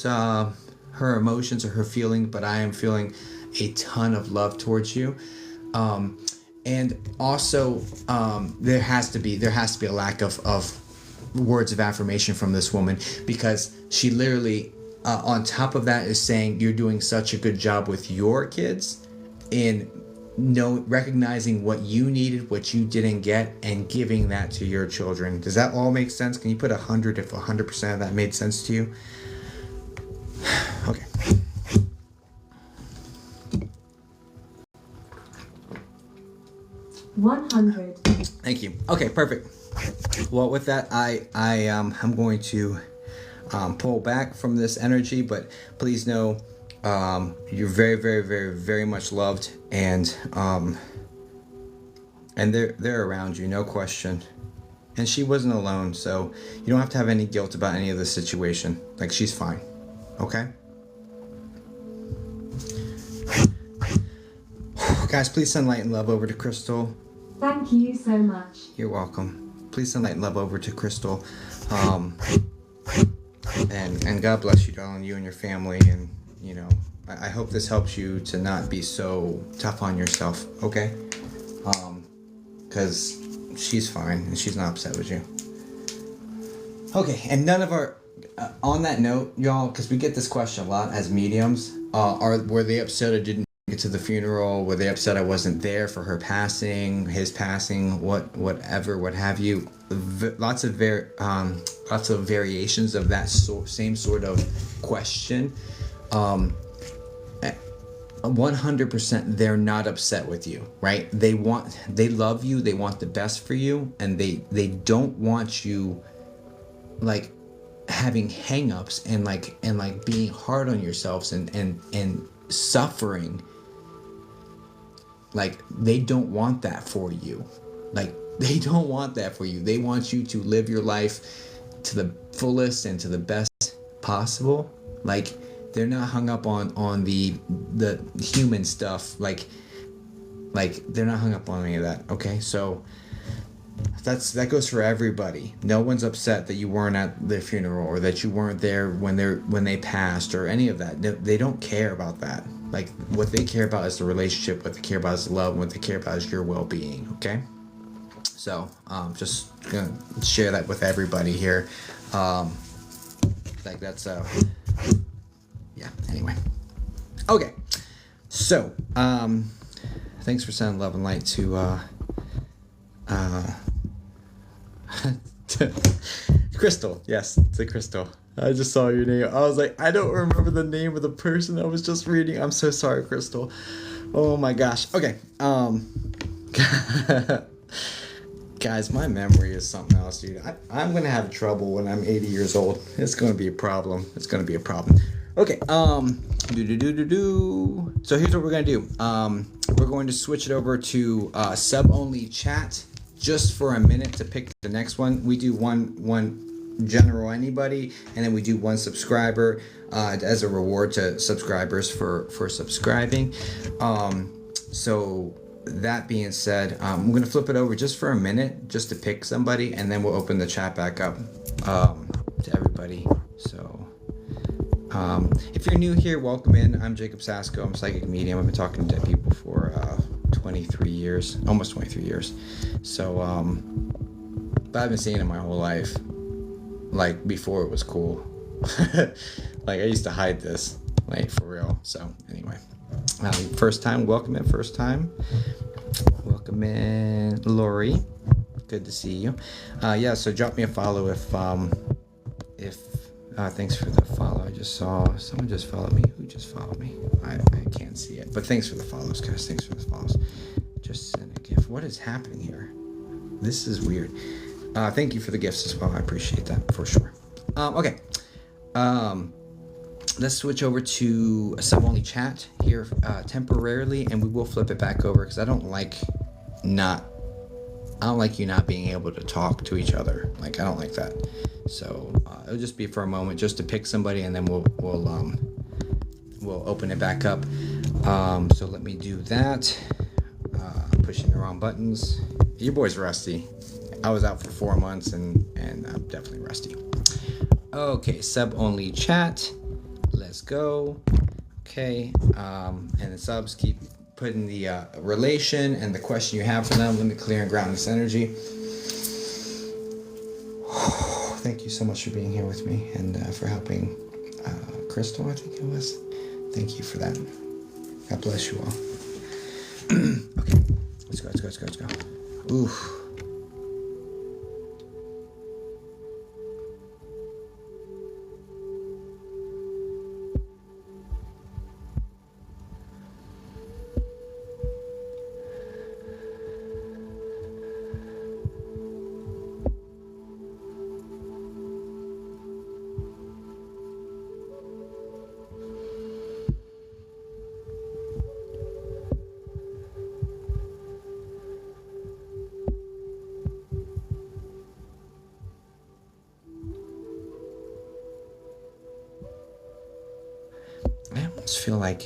her emotions or her feeling. But I am feeling a ton of love towards you, and also there has to be a lack of words of affirmation from this woman, because she literally on top of that is saying you're doing such a good job with your kids in recognizing what you needed, what you didn't get, and giving that to your children. Does that all make sense? Can you put 100 if 100% of that made sense to you? Okay. $100. Thank you. Okay, perfect. Well, with that, I'm going to pull back from this energy, but please know you're very, very, very, very much loved, and they're around you, no question. And she wasn't alone, so you don't have to have any guilt about any of the situation. Like, she's fine. Okay? Guys, please send light and love over to Crystal. Thank you so much. You're welcome. Please send light and love over to Crystal. And God bless you, darling, you and your family. And, you know, I hope this helps you to not be so tough on yourself, okay? Because she's fine and she's not upset with you. Okay, and none of our... on that note, y'all, because we get this question a lot as mediums, were they upset or didn't get to the funeral? Were they upset I wasn't there for her passing, his passing, whatever, what have you? Lots of variations of that same sort of question. 100% they're not upset with you, right? They love you, they want the best for you, and they don't want you like having hang-ups and like being hard on yourselves and suffering. Like, they don't want that for you. Like, they don't want that for you. They want you to live your life to the fullest and to the best possible. Like, they're not hung up on the human stuff. Like they're not hung up on any of that. Okay, so that goes for everybody. No one's upset that you weren't at their funeral or that you weren't there when they passed or any of that. They don't care about that. Like, what they care about is the relationship. What they care about is love. What they care about is your well-being. Okay. So just gonna share that with everybody here. Like, that's yeah. Anyway. Okay. So thanks for sending love and light to Crystal. Yes, to Crystal. I just saw your name. I was like, I don't remember the name of the person I was just reading. I'm so sorry, Crystal. Oh my gosh. Okay. Guys, my memory is something else, dude. I'm gonna have trouble when I'm 80 years old. It's gonna be a problem. It's gonna be a problem. Okay. So here's what we're gonna do. We're going to switch it over to sub-only chat just for a minute to pick the next one. We do one general anybody, and then we do one subscriber as a reward to subscribers for subscribing. So that being said, I'm gonna flip it over just for a minute just to pick somebody, and then we'll open the chat back up to everybody. So if you're new here, welcome in. I'm Jacob Sasko. I'm a psychic medium. I've been talking to dead people for 23 years, almost 23 years. So but I've been seeing it my whole life, like before it was cool. Like, I used to hide this, like, for real. So anyway, first time, welcome in. First time, welcome in, Lori. Good to see you. Yeah, so drop me a follow if thanks for the follow. I just saw someone just followed me. Who just followed me? I can't see it, but thanks for the follows, guys. Thanks for the follows. Just send a gift. What is happening here? This is weird. Thank you for the gifts as well. I appreciate that for sure. Okay. Let's switch over to a sub-only chat here temporarily, and we will flip it back over because I don't like you not being able to talk to each other. Like, I don't like that. So it'll just be for a moment just to pick somebody, and then we'll open it back up. So let me do that. Pushing the wrong buttons. Your boy's rusty. I was out for 4 months and I'm definitely rusty. Okay, sub-only chat. Let's go. Okay, and the subs keep putting the relation and the question you have for them. Let me clear and ground this energy. Thank you so much for being here with me and for helping Crystal, I think it was. Thank you for that. God bless you all. Okay, let's go. Oof. I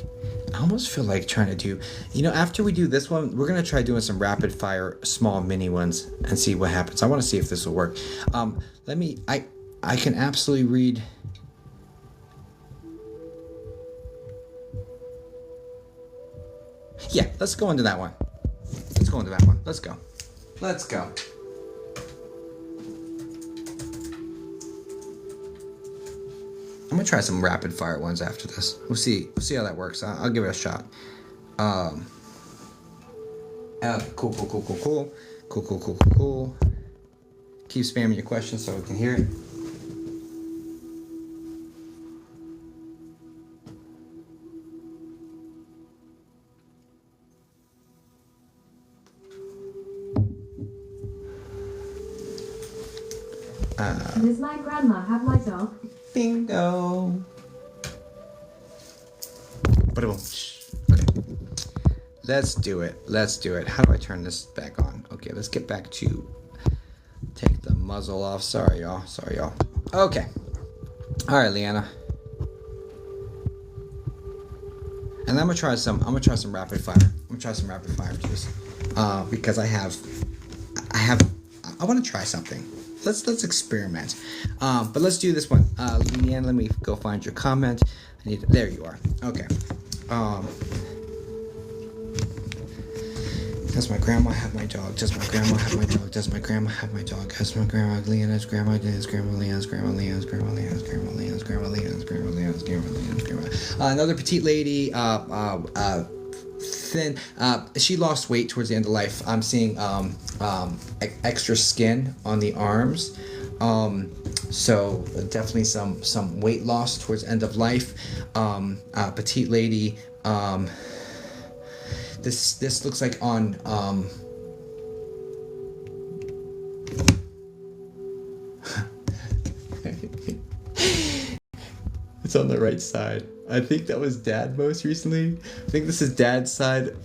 almost feel like trying to do, after we do this one, we're gonna try doing some rapid fire small mini ones and see what happens. I want to see if this will work. I can absolutely read. Yeah, let's go into that one. Let's go. I'm gonna try some rapid fire ones after this. We'll see how that works. I'll give it a shot. Cool. Keep spamming your questions so we can hear it. Does my grandma have my dog? Bingo. Okay. Let's do it. How do I turn this back on? Okay, let's get back to take the muzzle off. Sorry, y'all. Okay. All right, Leanna. And I'm gonna try some rapid fire. Just because I want to try something. Let's experiment. But let's do this one. Leanne, let me go find your comment. There you are. Okay. Does my grandma have my dog? Does my grandma have my dog? Does my grandma have my dog? Has my grandma Leanna's grandma Leanna's grandma Leanna's grandma Leanna's grandma Leanna's grandma Leanna's grandma Leanna's grandma Leanna's grandma Leanna's grandma. Another petite lady, thin. She lost weight towards the end of life. I'm seeing extra skin on the arms. So definitely some weight loss towards end of life. Petite lady. This looks like on it's on the right side. I think that was Dad most recently. I think this is Dad's side.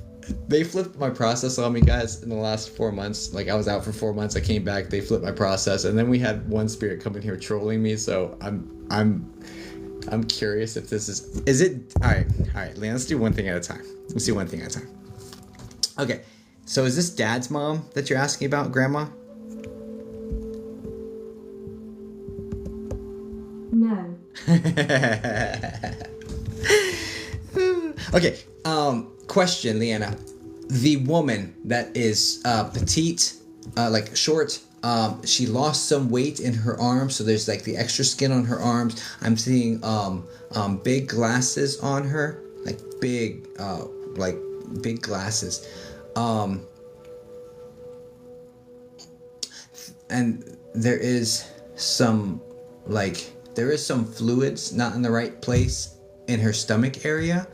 They flipped my process on me, guys, in the last 4 months. Like, I was out for 4 months. I came back. They flipped my process, and then we had one spirit come in here trolling me. So I'm curious if this is it. All right, Leanne, let's do one thing at a time. Okay, so is this Dad's mom that you're asking about, Grandma? No. Okay, question, Leanna. The woman that is petite, like short, she lost some weight in her arms, so there's like the extra skin on her arms. I'm seeing big glasses on her, like big glasses. And there is some fluids not in the right place in her stomach area.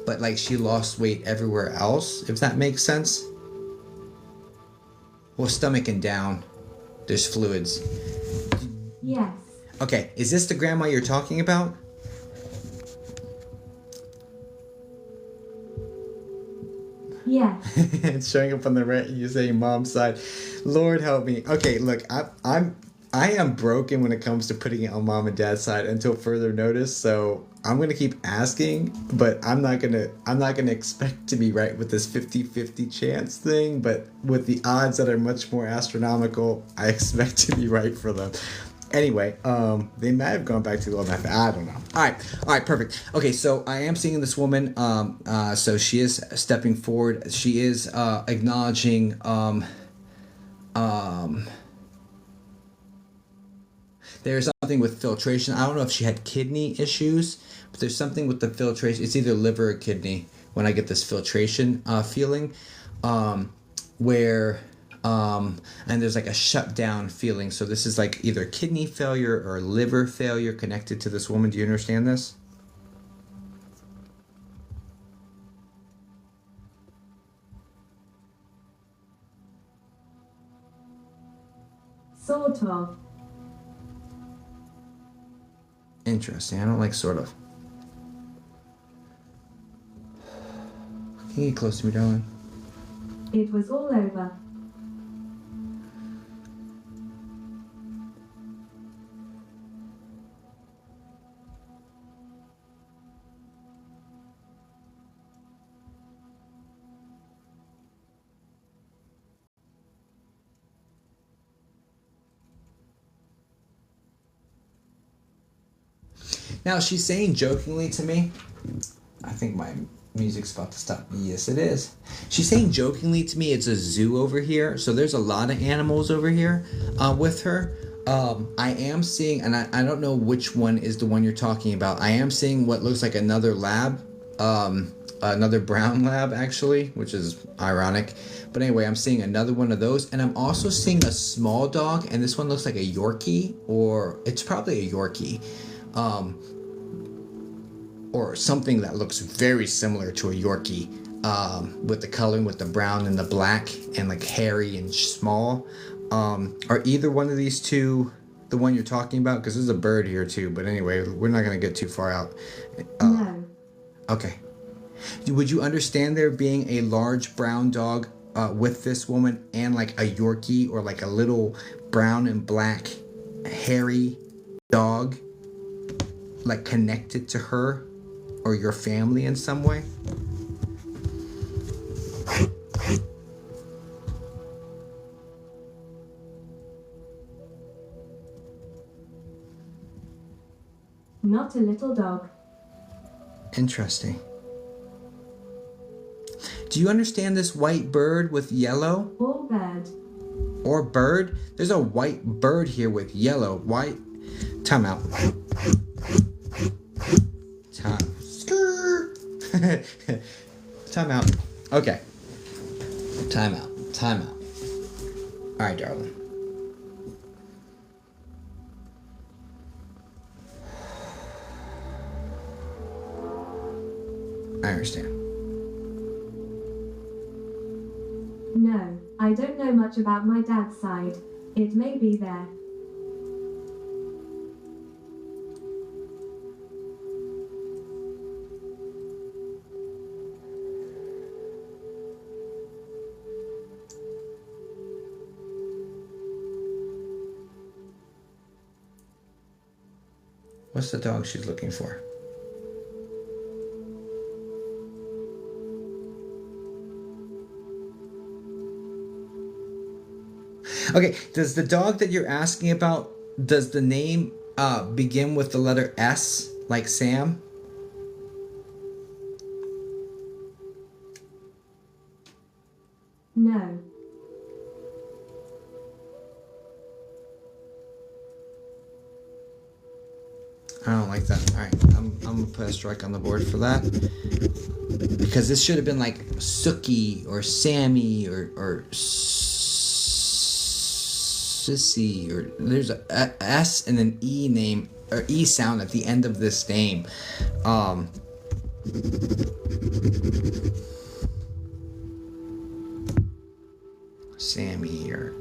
But like she lost weight everywhere else, if that makes sense. Well, stomach and down, there's fluids. Yes. Okay, is this the grandma you're talking about? Yes. It's showing up on the right. You say mom's side. Lord help me. Okay, look, I am broken when it comes to putting it on mom and dad's side until further notice. So I'm gonna keep asking, but I'm not gonna expect to be right with this 50-50 chance thing. But with the odds that are much more astronomical, I expect to be right for them. Anyway, they might have gone back to the old method. I don't know. All right, perfect. Okay, so I am seeing this woman. So she is stepping forward. She is acknowledging. There's something with filtration. I don't know if she had kidney issues, but there's something with the filtration. It's either liver or kidney when I get this filtration feeling, where. And there's like a shutdown feeling. So this is like either kidney failure or liver failure connected to this woman. Do you understand this? Sort of. Interesting. I don't like sort of. Can you get close to me, darling? It was all over. Now, she's saying jokingly to me, I think my music's about to stop. Yes, it is. She's saying jokingly to me, it's a zoo over here. So there's a lot of animals over here with her. I am seeing, and I don't know which one is the one you're talking about. I am seeing what looks like another lab. Another brown lab, actually, which is ironic. But anyway, I'm seeing another one of those. And I'm also seeing a small dog. And this one looks like a Yorkie. Or it's probably a Yorkie. Or something that looks very similar to a Yorkie, with the coloring with the brown and the black and like hairy and small. Are either one of these two the one you're talking about? Because there's a bird here too, but anyway, we're not going to get too far out. No. Okay. Would you understand there being a large brown dog with this woman and like a Yorkie or like a little brown and black hairy dog like connected to her or your family in some way? Not a little dog. Interesting. Do you understand this white bird with yellow? Or bird. Or bird? There's a white bird here with yellow. White. Time out. Time. Time out. Okay. Time out. Time out. All right, darling. I understand. No, I don't know much about my dad's side. It may be there. What's the dog she's looking for? Okay, does the dog that you're asking about, does the name begin with the letter S, like Sam? No. I don't like that. All right, I'm gonna put a strike on the board for that, because this should have been like Sookie or Sammy or Sissy, or there's a S and an E name or E sound at the end of this name. Sammy or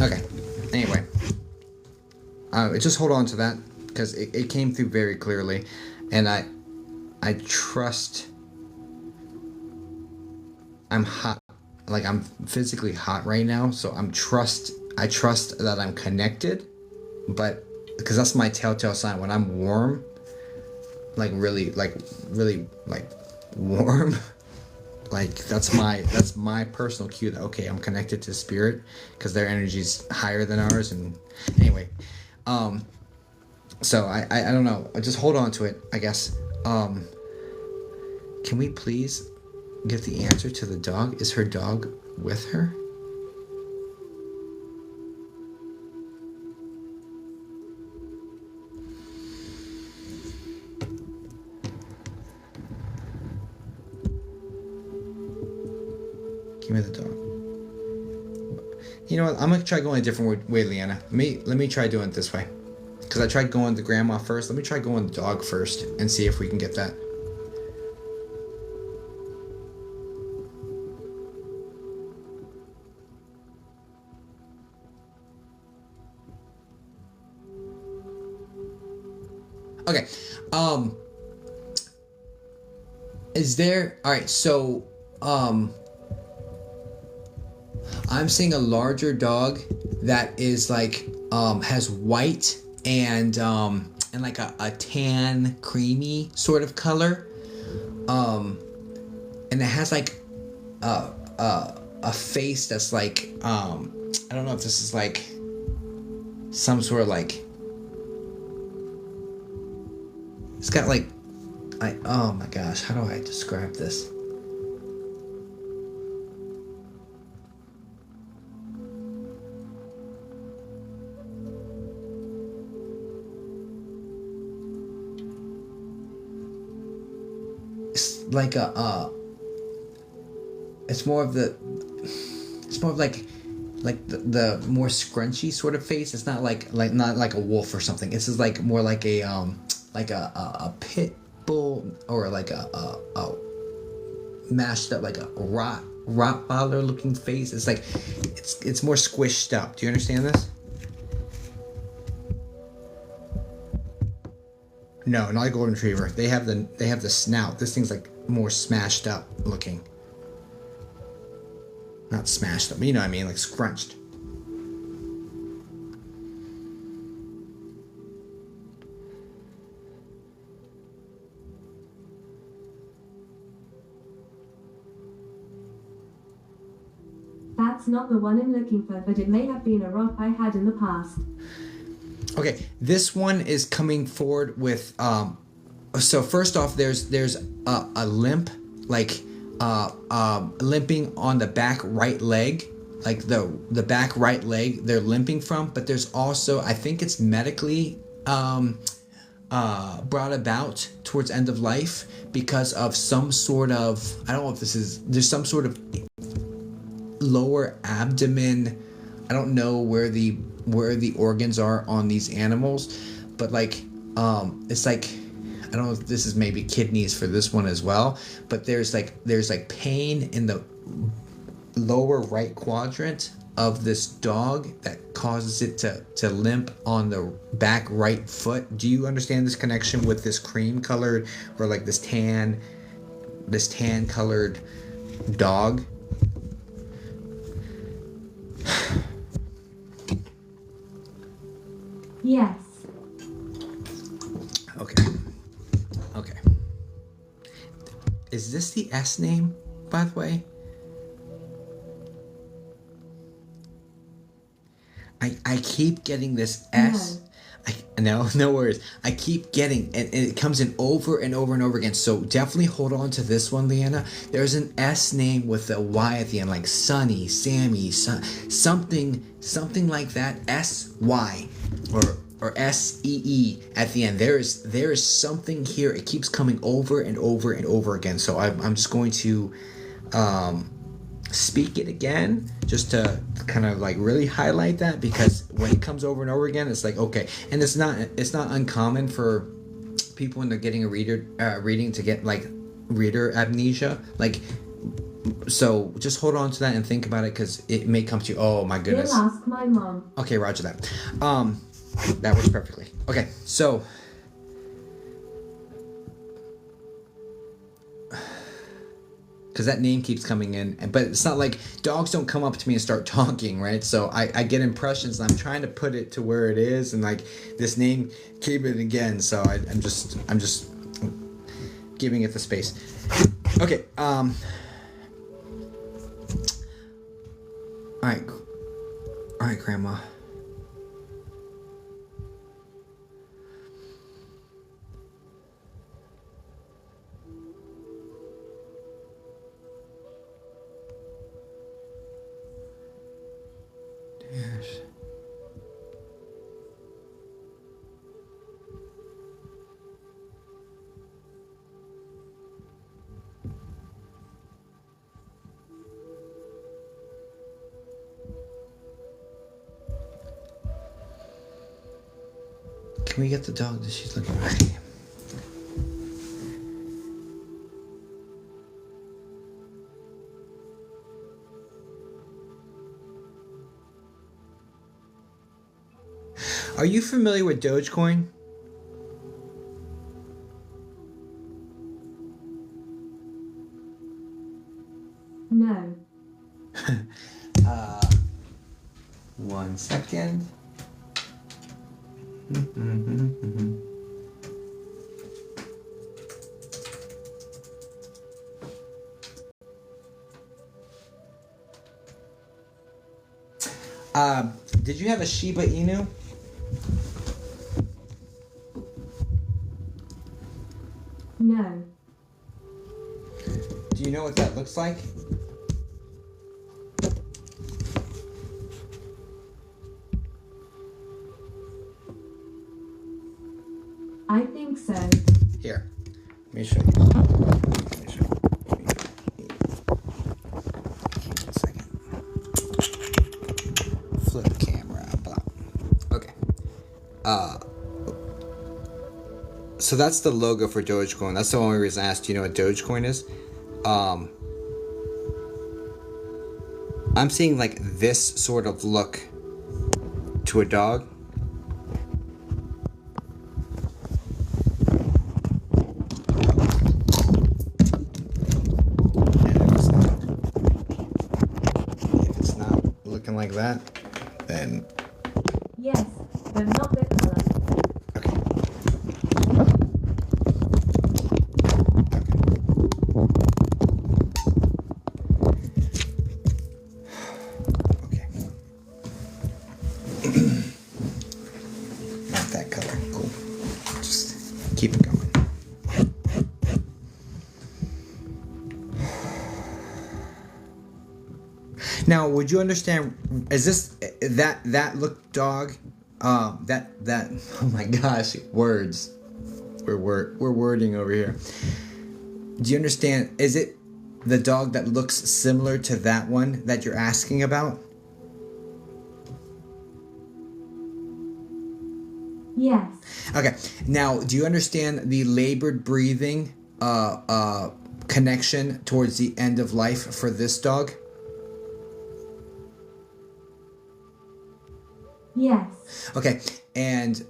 okay. Anyway, just hold on to that because it came through very clearly, and I trust. I'm hot, like I'm physically hot right now, so I trust that I'm connected, but because that's my telltale sign when I'm warm, like really warm. Like that's my personal cue that okay, I'm connected to spirit because their energy's higher than ours. And anyway, so I don't know. Just hold on to it, I guess. Can we please get the answer to the dog? Is her dog with her? Give me the dog. You know what? I'm gonna try going a different way, Leanna. Let me try doing it this way. Because I tried going the grandma first. Let me try going the dog first and see if we can get that. Okay. Is there... Alright, so... I'm seeing a larger dog that is like has white and like a tan creamy sort of color, and it has like a face that's like I don't know if this is like some sort of like, it's got like, oh my gosh, how do I describe this? It's like it's more of the more scrunchy sort of face. It's not like not like a wolf or something. This is like more like a pit bull, or like a mashed up, like a Rottweiler looking face. It's like it's more squished up. Do you understand this? No, not a golden retriever. They have the snout. This thing's like more smashed up looking. Not smashed up, but you know what I mean, like scrunched. That's not the one I'm looking for, but it may have been a rock I had in the past. Okay, this one is coming forward with so first off, there's a limp, like limping on the back right leg, like the back right leg they're limping from. But there's also, I think it's medically brought about towards end of life because of some sort of, I don't know if there's some sort of lower abdomen. I don't know where the organs are on these animals, but like it's like, I don't know if this is maybe kidneys for this one as well, but there's like pain in the lower right quadrant of this dog that causes it to limp on the back right foot. Do you understand this connection with this cream colored, or like this tan colored dog? Yes. Okay. Is this the S name, by the way? I keep getting this S. No worries. I keep getting, and it comes in over and over and over again. So definitely hold on to this one, Leanna. There's an S name with a Y at the end, like Sunny, Sammy, something like that. S-Y or S-E-E at the end. There is something here. It keeps coming over and over and over again. So I'm just going to speak it again, just to kind of like really highlight that, because when it comes over and over again, it's like, okay. And it's not uncommon for people when they're getting a reading to get like reader amnesia. Like, so just hold on to that and think about it, because it may come to you. Oh my goodness. You'll ask my mom. Okay, roger that. That works perfectly. Okay, so because that name keeps coming in, but it's not like dogs don't come up to me and start talking, right? So I get impressions, and I'm trying to put it to where it is, and like this name came in again, so I'm just giving it the space. Okay. All right, Grandma. Yes. Can we get the dog that she's looking at? Are you familiar with Dogecoin? No. 1 second. Did you have a Shiba Inu? No. Do you know what that looks like? I think so. Here, let me show you. Let me show you. One second. Flip camera. Blah. Okay. So that's the logo for Dogecoin. That's the only reason I asked. Do you know what Dogecoin is? I'm seeing like this sort of look to a dog. If it's not looking like that, then Yes, but not the color. okay. Okay. Not that color. Cool. Just keep it going. Now, would you understand? Is this that look dog? That oh my gosh, words. We're wording over here. Do you understand? Is it the dog that looks similar to that one that you're asking about? Yes. Okay. Now, do you understand the labored breathing connection towards the end of life for this dog? Yes. Okay, and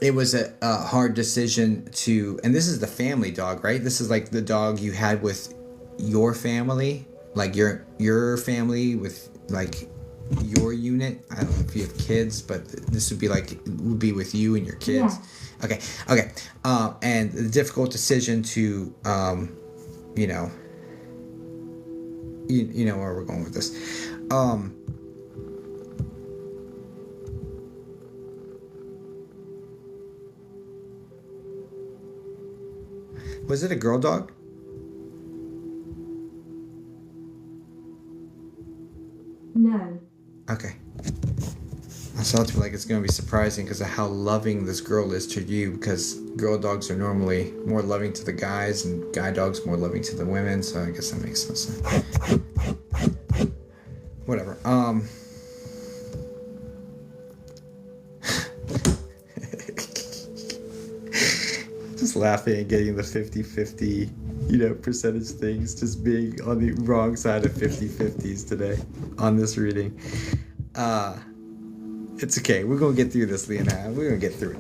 it was a hard decision to, and this is the family dog, right? This is like the dog you had with your family, like your family with like your unit. I don't know if you have kids, but this would be like it would be with you and your kids. Yes. Okay, and the difficult decision to, you know, you know where we're going with this. Was it a girl dog? No. Okay. I felt like it's going to be surprising because of how loving this girl is to you, because girl dogs are normally more loving to the guys and guy dogs more loving to the women, so I guess that makes no sense. Whatever. Just laughing and getting the 50-50, you know, percentage things, just being on the wrong side of 50-50s today on this reading. It's okay. We're going to get through this, Leona. We're going to get through it.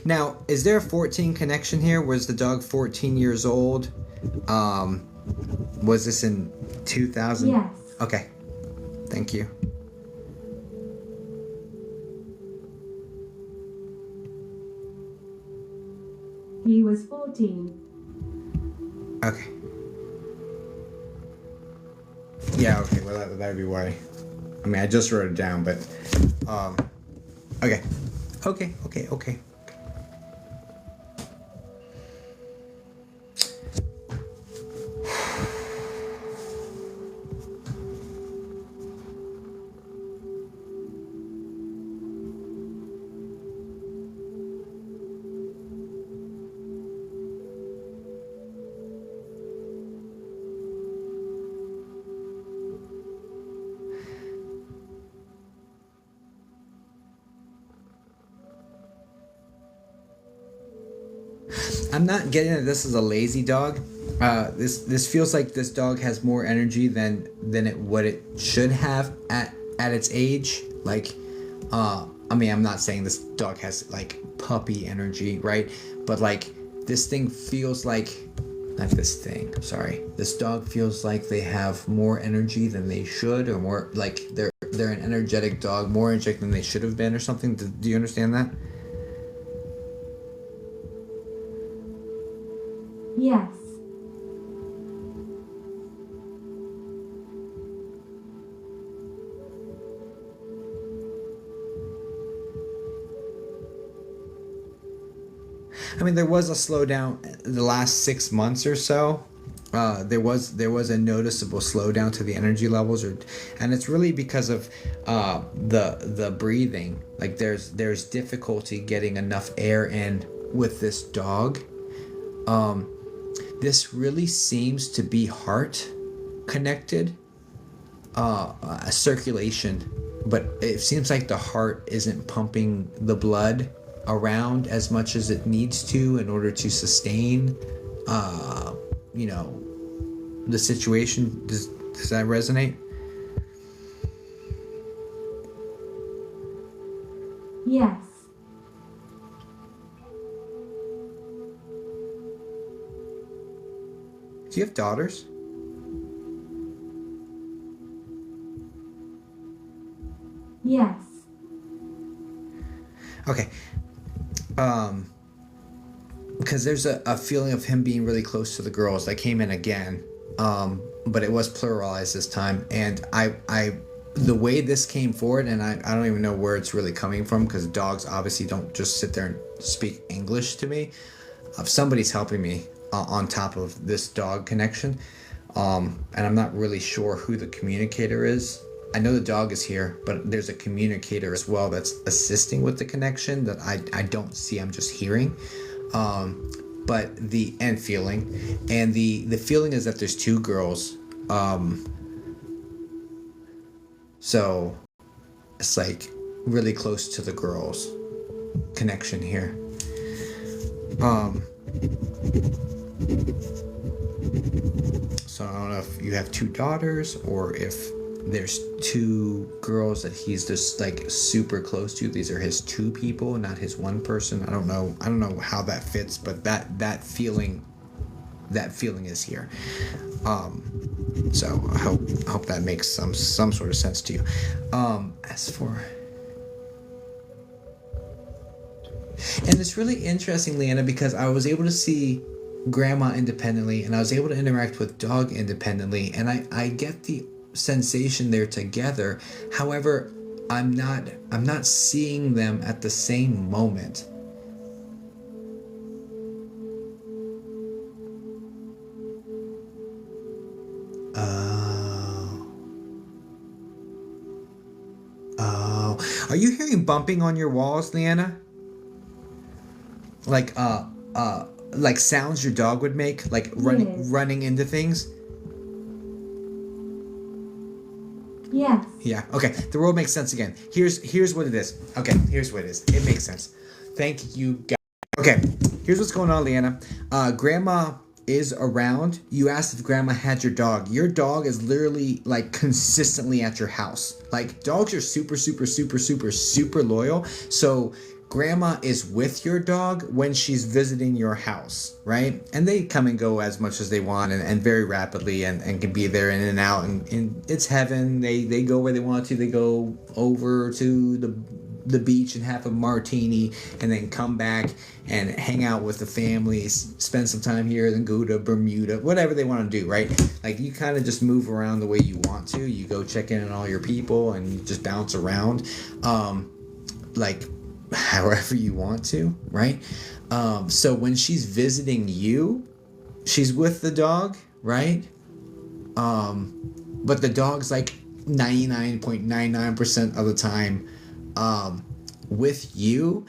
Now, is there a 14 connection here? Was the dog 14 years old? Was this in 2000? Yes. Okay. Thank you. He was 14. Okay. Yeah, okay, well that would be why. I mean, I just wrote it down, but okay. Okay. I'm not getting that this is a lazy dog. This feels like this dog has more energy than what it should have at its age. Like, I mean, I'm not saying this dog has like puppy energy, right? But like this thing feels like, not this thing. Sorry, this dog feels like they have more energy than they should, or more like they're an energetic dog, more energetic than they should have been, or something. Do you understand that? Yes. I mean, there was a slowdown the last 6 months or so. There was a noticeable slowdown to the energy levels, and it's really because of the breathing. Like there's difficulty getting enough air in with this dog. This really seems to be heart connected, a circulation, but it seems like the heart isn't pumping the blood around as much as it needs to in order to sustain, you know, the situation. Does that resonate? Yes. Do you have daughters? Yes. Okay. Because there's a feeling of him being really close to the girls. That came in again, but it was pluralized this time. And the way this came forward, and I don't even know where it's really coming from, because dogs obviously don't just sit there and speak English to me. Somebody's helping me on top of this dog connection, and I'm not really sure who the communicator is. I know the dog is here, but there's a communicator as well that's assisting with the connection that I don't see. I'm just hearing. But the end feeling, and the feeling is that there's two girls. So it's like really close to the girls connection here. So I don't know if you have two daughters or if there's two girls that he's just like super close to. These are his two people, not his one person. I don't know how that fits, but that feeling is here. So I hope that makes some sort of sense to you. As for, and it's really interesting, Leanna, because I was able to see grandma independently and I was able to interact with dog independently, and I get the sensation they're together. However, I'm not seeing them at the same moment. Oh, are you hearing bumping on your walls, Leanna? Like like sounds your dog would make, like running into things. Yes. Yeah. Okay. The world makes sense again. Here's what it is. Okay. Here's what it is. It makes sense. Thank you, guys. Okay. Here's what's going on, Leanna. Grandma is around. You asked if grandma had your dog. Your dog is literally like consistently at your house. Like dogs are super, super, super, super, super loyal. So grandma is with your dog when she's visiting your house, right? And they come and go as much as they want and very rapidly and can be there in and out, and it's heaven. They go where they want to. They go over to the beach and have a martini and then come back and hang out with the family, spend some time here, then go to Bermuda, whatever they want to do, right? Like you kind of just move around the way you want to. You go check in on all your people and you just bounce around. Like however you want to, right? So when she's visiting you, she's with the dog, right? But the dog's like 99.99% of the time with you,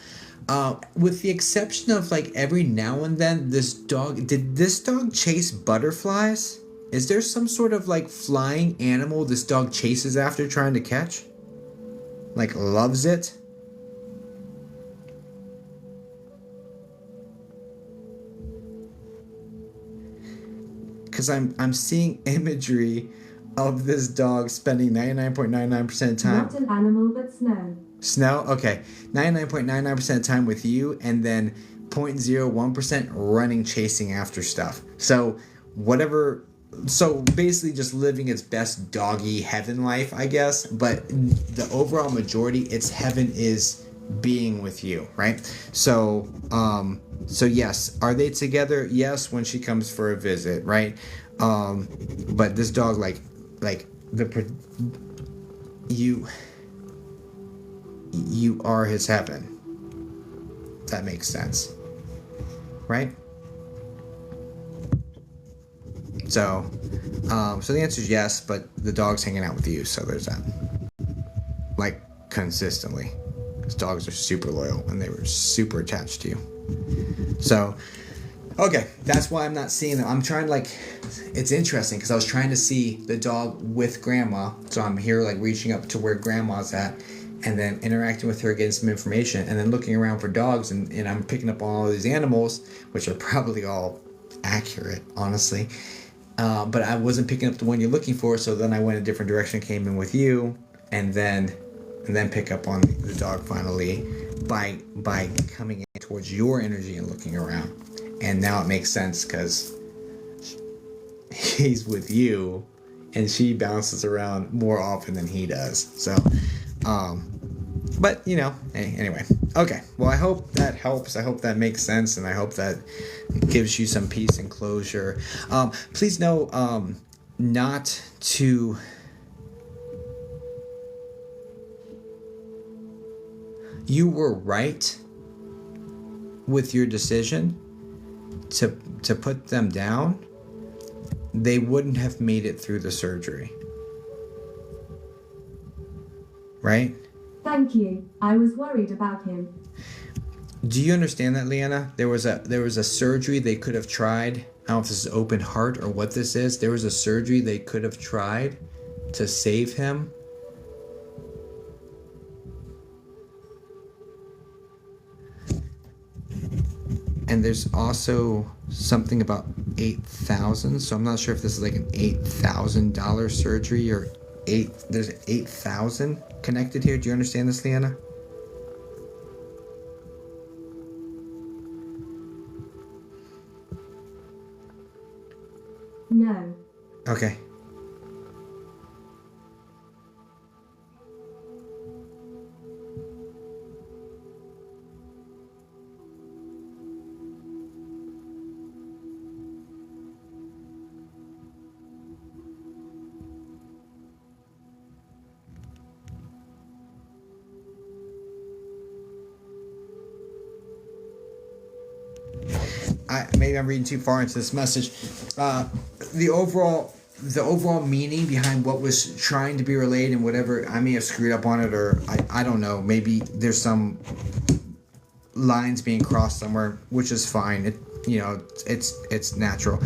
with the exception of like every now and then did this dog chase butterflies? Is there some sort of like flying animal this dog chases after trying to catch? Like loves it? Because I'm seeing imagery of this dog spending 99.99% of time. Not an animal, but snow. Snow? Okay. 99.99% of time with you, and then 0.01% running, chasing after stuff. So basically just living its best doggy heaven life, I guess. But the overall majority, its heaven is being with you, right? So yes, are they together? Yes, when she comes for a visit, right? But this dog, like you are his heaven. That makes sense, right? So the answer is yes, but the dog's hanging out with you, so there's that. Like, consistently. Because dogs are super loyal and they were super attached to you. So, okay, that's why I'm not seeing them. I'm trying, like, it's interesting because I was trying to see the dog with grandma. So I'm here, like, reaching up to where grandma's at and then interacting with her, getting some information, and then looking around for dogs, and I'm picking up all these animals, which are probably all accurate, honestly. But I wasn't picking up the one you're looking for, so then I went a different direction, came in with you, and then pick up on the dog finally by coming in towards your energy and looking around. And now it makes sense because he's with you and she bounces around more often than he does. So, but you know, anyway. Okay, well, I hope that helps. I hope that makes sense, and I hope that gives you some peace and closure. Please know not to... You were right with your decision to put them down. They wouldn't have made it through the surgery. Right? Thank you. I was worried about him. Do you understand that, Leanna? There was a surgery they could have tried. I don't know if this is open heart or what this is. There was a surgery they could have tried to save him. And there's also something about $8,000. So I'm not sure if this is like an $8,000 surgery or there's $8,000 connected here. Do you understand this, Leanna? No. Okay. Maybe I'm reading too far into this message. The overall meaning behind what was trying to be relayed and whatever, I may have screwed up on it, or I don't know. Maybe there's some lines being crossed somewhere, which is fine. It's natural.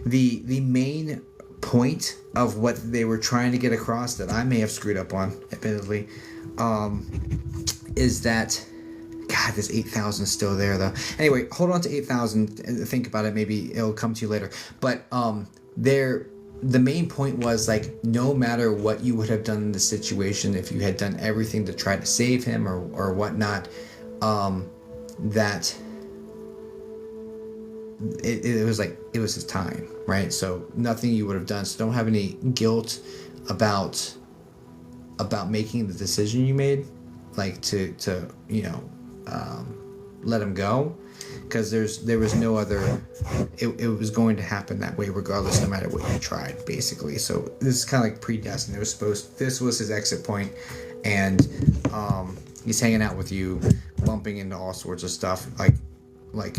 The main point of what they were trying to get across that I may have screwed up on, admittedly, is that... God, this 8,000 is still there, though. Anyway, hold on to 8,000 and think about it. Maybe it'll come to you later. But the main point was, like, no matter what you would have done in the situation, if you had done everything to try to save him or whatnot, that it was like it was his time, right? So nothing you would have done. So don't have any guilt about making the decision you made, like to let him go, because there was no other. It was going to happen that way regardless, no matter what you tried, basically. So this is kind of like predestined. This was his exit point, and he's hanging out with you, bumping into all sorts of stuff, like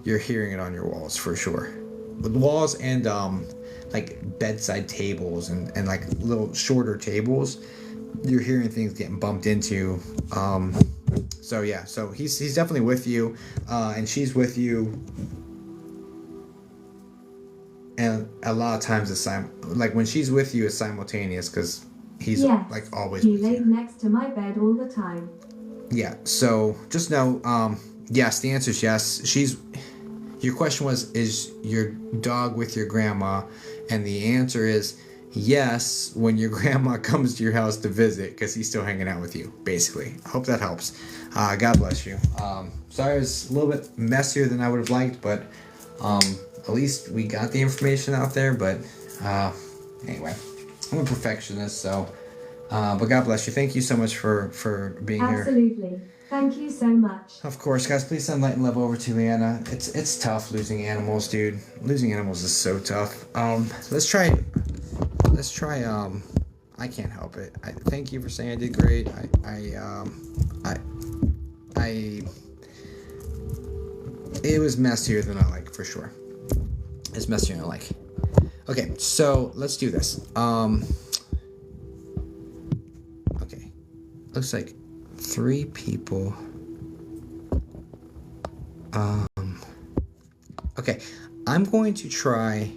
you're hearing it on your walls for sure, with walls and like bedside tables and like little shorter tables. You're hearing things getting bumped into. So yeah, so he's definitely with you, and she's with you, and a lot of times it's like when she's with you, it's simultaneous because he's like always. He laid next to my bed all the time. Yeah, so just know, yes, the answer is yes. Your question was, is your dog with your grandma? And the answer is yes, when your grandma comes to your house to visit, because he's still hanging out with you, basically. I hope that helps. God bless you. Sorry, it was a little bit messier than I would have liked, but at least we got the information out there. But anyway, I'm a perfectionist, so But God bless you. Thank you so much for being here. Absolutely. Thank you so much. Of course, guys. Please send light and love over to Anna. It's tough losing animals, dude. Losing animals is so tough. Let's try. I can't help it. Thank you for saying I did great. It was messier than I like, for sure. It's messier than I like. Okay, so let's do this. Okay, looks like 3 people. Okay, I'm going to try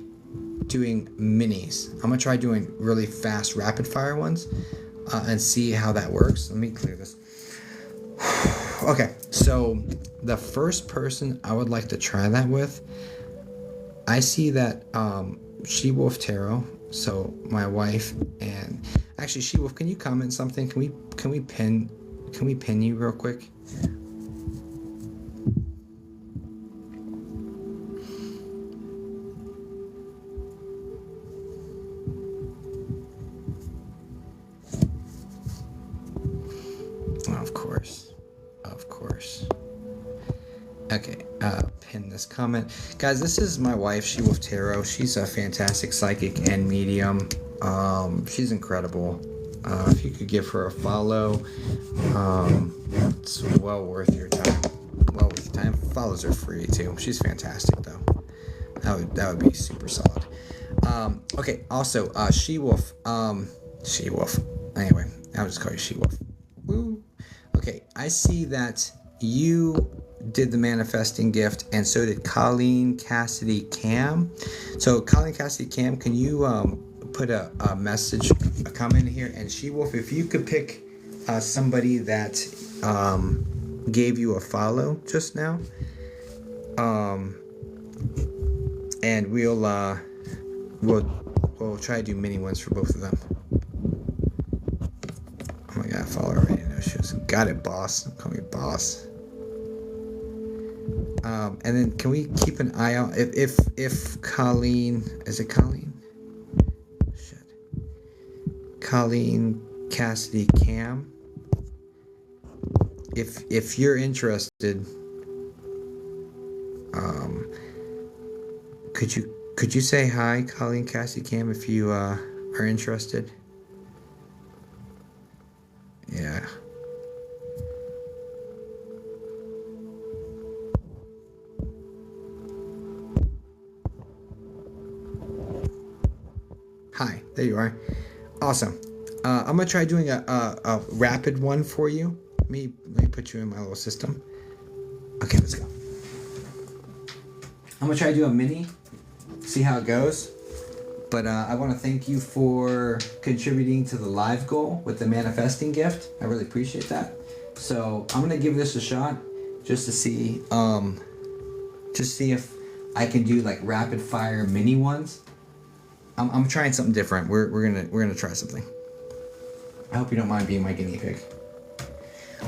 doing minis. I'm gonna try doing really fast, rapid fire ones, and see how that works. Let me clear this. Okay, so the first person I would like to try that with, I see that She Wolf Tarot, so my wife, and actually She Wolf, can you comment something? Can we pin you real quick? Of course. Okay, pin this comment. Guys, this is my wife, She Wolf Tarot. She's a fantastic psychic and medium. She's incredible. If you could give her a follow, it's well worth your time. Well worth your time. Follows are free too. She's fantastic though. That would be super solid. Okay, also, She Wolf. She Wolf. Anyway, I'll just call you She Wolf. Woo. Okay, I see that you did the manifesting gift, and so did Colleen Cassidy Cam. So Colleen Cassidy Cam, can you put a message, a comment here? And She Wolf, if you could pick somebody that gave you a follow just now, and we'll try to do mini ones for both of them. Oh my God, follow already. No shoes. Got it, boss. Call me boss. And then can we keep an eye out if Colleen, is it Colleen? Shit. Colleen Cassidy Cam. If you're interested, could you say hi, Colleen Cassidy Cam, if you are interested? Yeah. Hi, there you are. Awesome. I'm gonna try doing a rapid one for you. Let me put you in my little system. Okay, let's go. I'm gonna try to do a mini, see how it goes. But I want to thank you for contributing to the live goal with the manifesting gift. I really appreciate that. So I'm gonna give this a shot just to see if I can do like rapid fire mini ones. I'm trying something different. We're gonna try something. I hope you don't mind being my guinea pig.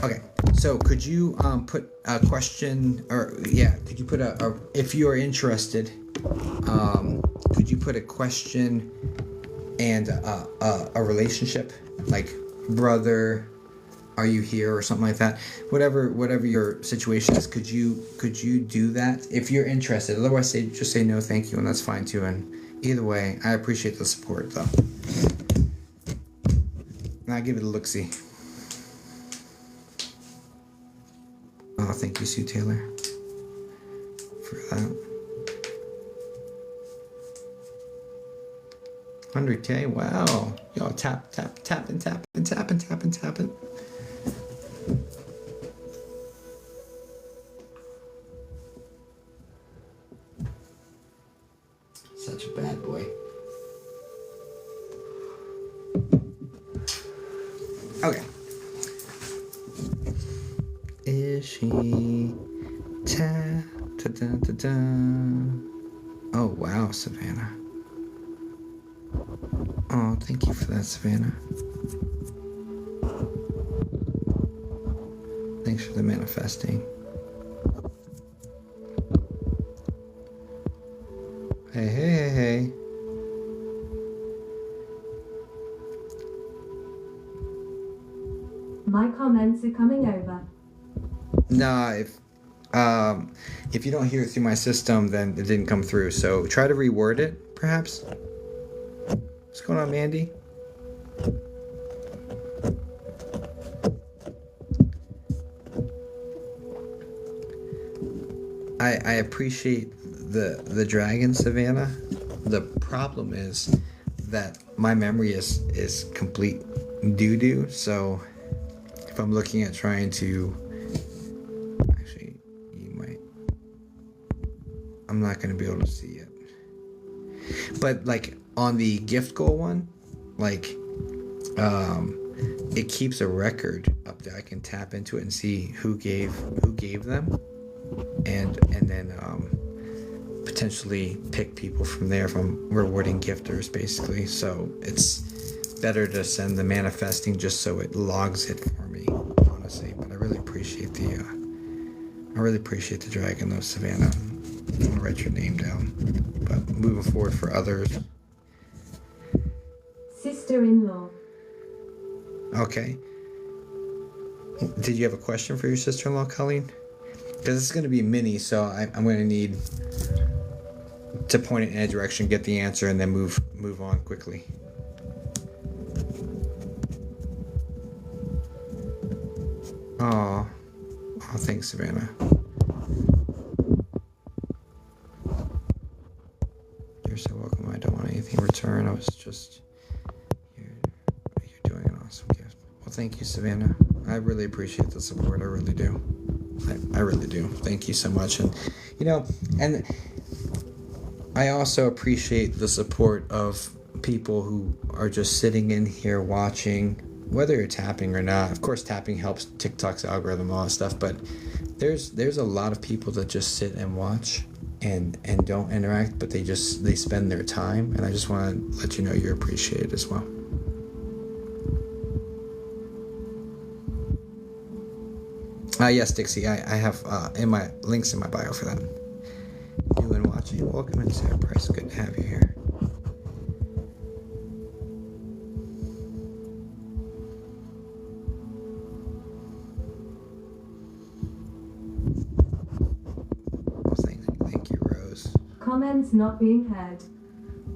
Okay, so could you put a question, or yeah, could you put a if you are interested, could you put a question and a relationship, like brother, are you here, or something like that? Whatever your situation is, could you do that if you're interested? Otherwise, just say no, thank you, and that's fine too. And either way, I appreciate the support though. And I'll give it a look-see. Oh, thank you, Sue Taylor, for that. 100K, wow. Y'all tapping. Such a bad boy. Okay. Is she ta-da-da-da? Oh, wow, Savannah. Oh, thank you for that, Savannah. Thanks for the manifesting. Hey. My comments are coming over. Nah, if you don't hear it through my system, then it didn't come through. So try to reword it, perhaps. What's going on, Mandy? I appreciate the dragon, Savannah. The problem is that my memory is complete doo-doo. So if I'm looking at trying to, actually, you might, I'm not going to be able to see it. But like on the gift goal one, like it keeps a record up there. I can tap into it and see who gave them, and then potentially pick people from there if I'm rewarding gifters, basically. So it's better to send the manifesting just so it logs it for me, honestly. But I really appreciate the dragon, though, Savannah. I'm gonna write your name down. But moving forward for others. Sister-in-law. Okay. Did you have a question for your sister-in-law, Colleen? Because it's going to be mini, so I'm going to need to point it in a direction, get the answer, and then move on quickly. Oh, thanks, Savannah. You're so welcome. I don't want anything in return. I was just you're doing an awesome gift. Well, thank you, Savannah. I really appreciate the support. I really do. I really do. Thank you so much. And and I also appreciate the support of people who are just sitting in here watching, whether you're tapping or not. Of course, tapping helps TikTok's algorithm, all that stuff, but there's a lot of people that just sit and watch and don't interact, but they spend their time, and I just want to let you know you're appreciated as well. Yes, Dixie, I have in my links in my bio for that. New and watching. Welcome in, Sarah Price. Good to have you here. Well, thank you, Rose. Comments not being heard.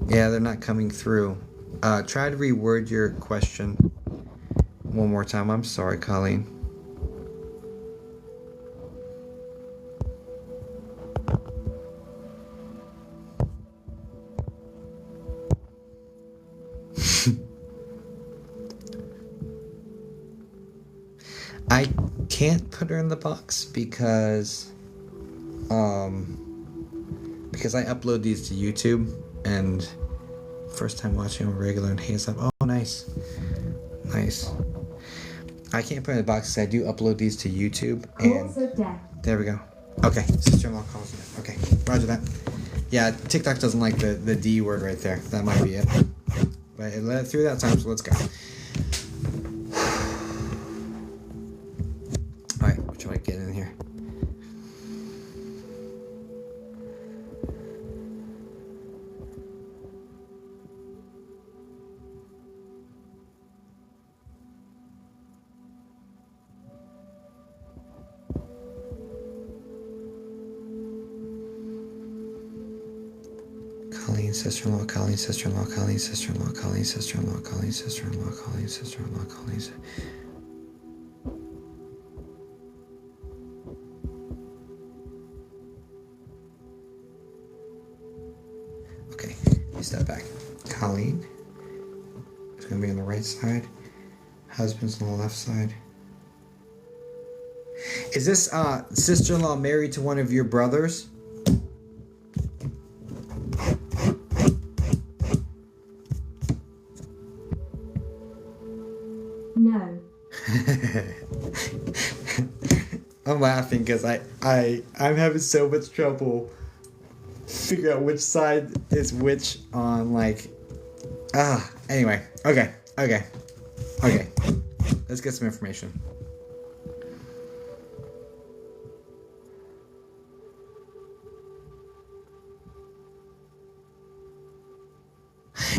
Yeah, they're not coming through. Try to reword your question one more time. I'm sorry, Colleen. I can't put her in the box because I upload these to YouTube, and first time watching them regular and hands up. Oh, nice. I can't put her in the box because I do upload these to YouTube, and there we go. Okay, sister-in-law calls me. Okay, roger that. Yeah, TikTok doesn't like the D word right there. That might be it, but it let it through that time, so let's go. Alright, we'll try to get in here. Colleen, sister-in-law, Colleen, sister-in-law, Colleen, sister-in-law, Colleen, sister-in-law, Colleen, sister-in-law, Colleen, sister-in-law, Colleen. Okay, you step back. Colleen is going to be on the right side. Husband's on the left side. Is this sister-in-law married to one of your brothers? No. I'm laughing because I'm having so much trouble figuring out which side is which on, like, anyway. Okay. Let's get some information.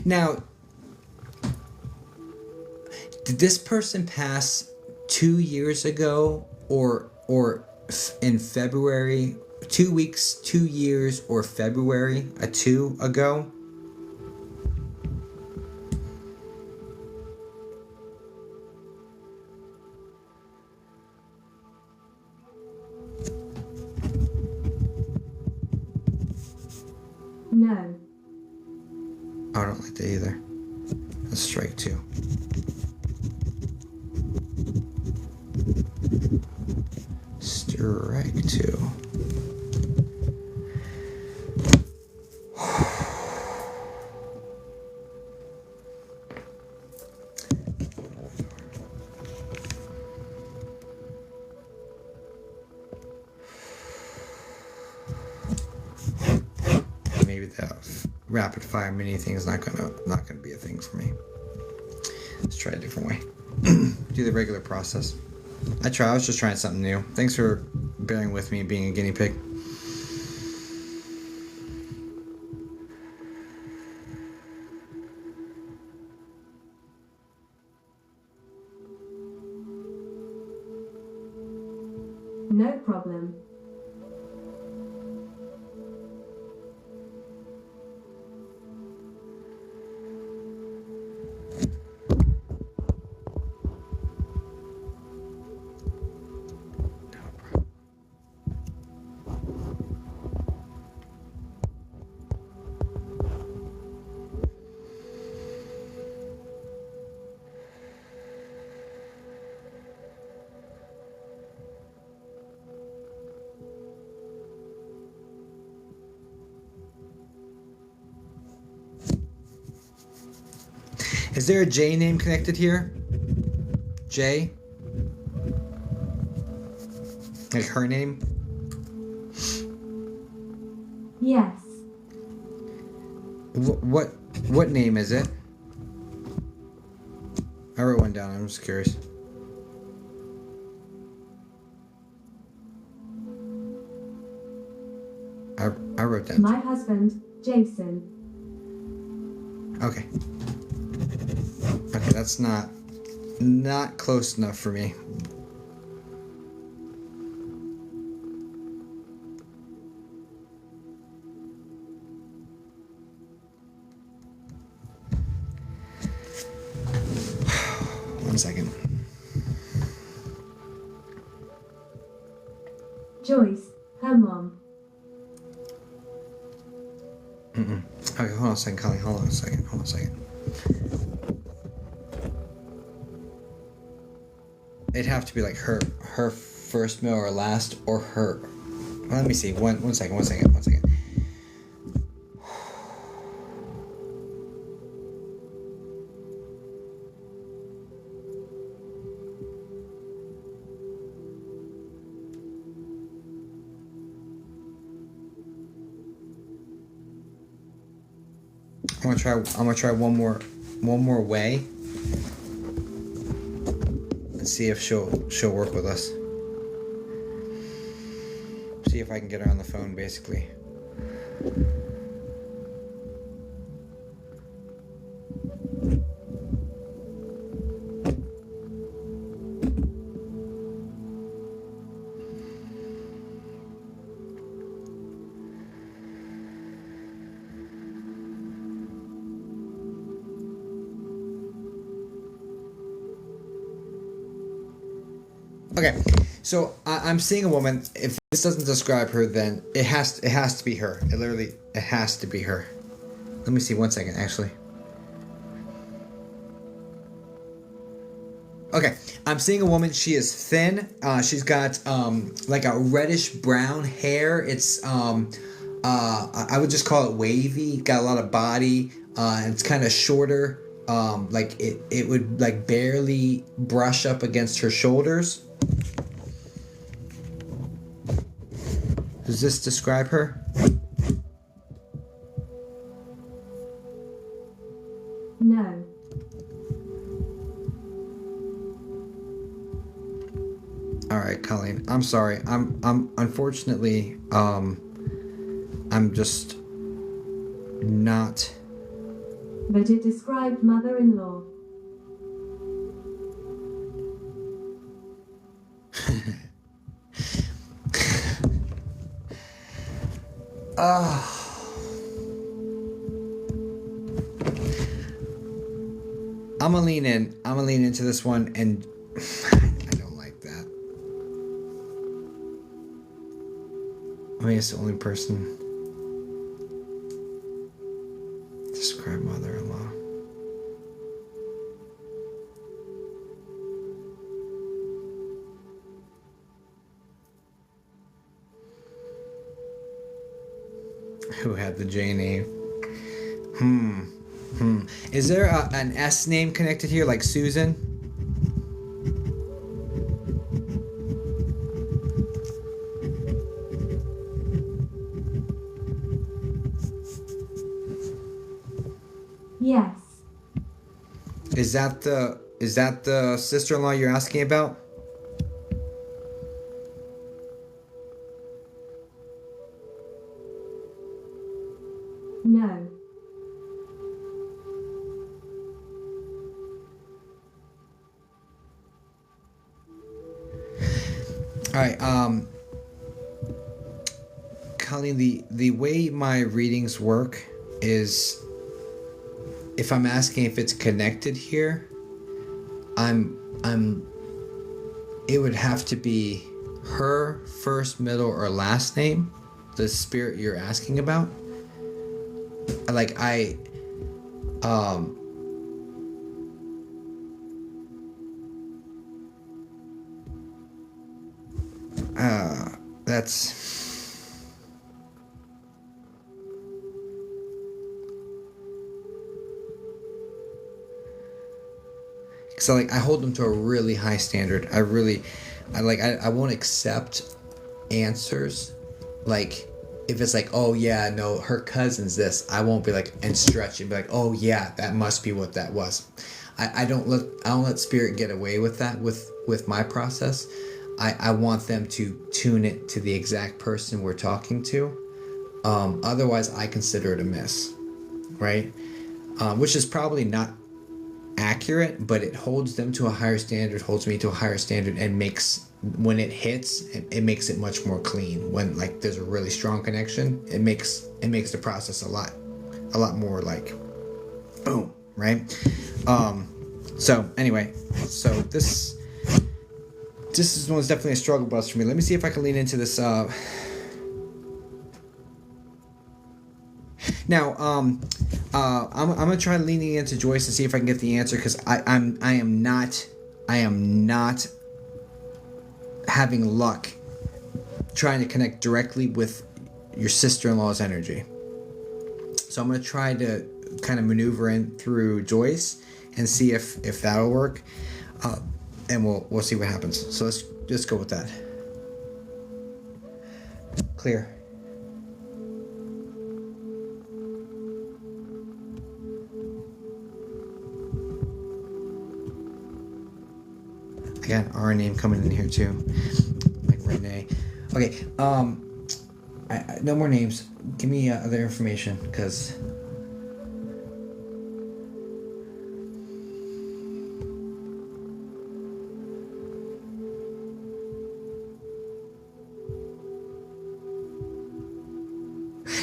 Now, did this person pass 2 years ago, or in February, 2 weeks, 2 years, or February, a 2 ago. No. I don't like that either. That's strike 2. Strike 2. Maybe the rapid fire mini thing is not gonna be a thing for me. Let's try a different way. Do the regular process. I was just trying something new. Thanks for bearing with me being a guinea pig. No problem. Is there a J name connected here? J? Like her name? Yes. What name is it? I wrote one down. I'm just curious. I wrote that. My husband, Jason. Okay. Okay, that's not close enough for me. One second. Joyce, her mom. Okay, hold on a second, Colleen. Hold on a second. It'd have to be like her first meal or last, or her. Well, let me see. One second. I'm gonna try one more way and see if she'll work with us. See if I can get her on the phone, basically. Okay, so I'm seeing a woman. If this doesn't describe her, then it has to be her. It has to be her. Let me see 1 second, actually. Okay, I'm seeing a woman. She is thin. She's got like a reddish brown hair. It's I would just call it wavy. Got a lot of body. It's kind of shorter. Like it would like barely brush up against her shoulders. Does this describe her? No. All right, Colleen. I'm sorry. I'm unfortunately I'm just not. But it described mother-in-law. I'm gonna lean in. I'm gonna lean into this one, and I don't like that. I mean, it's the only person. Describe mother-in-law. Who had the J name? Is there an S name connected here, like Susan? Yes. Is that the sister-in-law you're asking about? No. All right, Colleen, the way my readings work is, if I'm asking if it's connected here, it would have to be her first, middle, or last name, the spirit you're asking about. Like that's so like I hold them to a really high standard. I won't accept answers like if it's like, oh yeah, no, her cousin's this. I won't be like and stretch and be like, oh yeah, that must be what that was. I don't let spirit get away with that with my process. I want them to tune it to the exact person we're talking to. Otherwise, I consider it a miss, right? Which is probably not accurate, but it holds them to a higher standard, holds me to a higher standard, and makes, when it hits, it makes it much more clean. When like there's a really strong connection, it makes the process a lot more like boom, right? So anyway, so this is one's definitely a struggle bus for me. Let me see if I can lean into this. Now, I'm gonna try leaning into Joyce and see if I can get the answer, because I am not having luck trying to connect directly with your sister-in-law's energy. So I'm gonna try to kind of maneuver in through Joyce and see if that'll work. And we'll see what happens. So let's just go with that. Clear. I got an R name coming in here too, like Renee. Okay. No more names. Give me other information, because.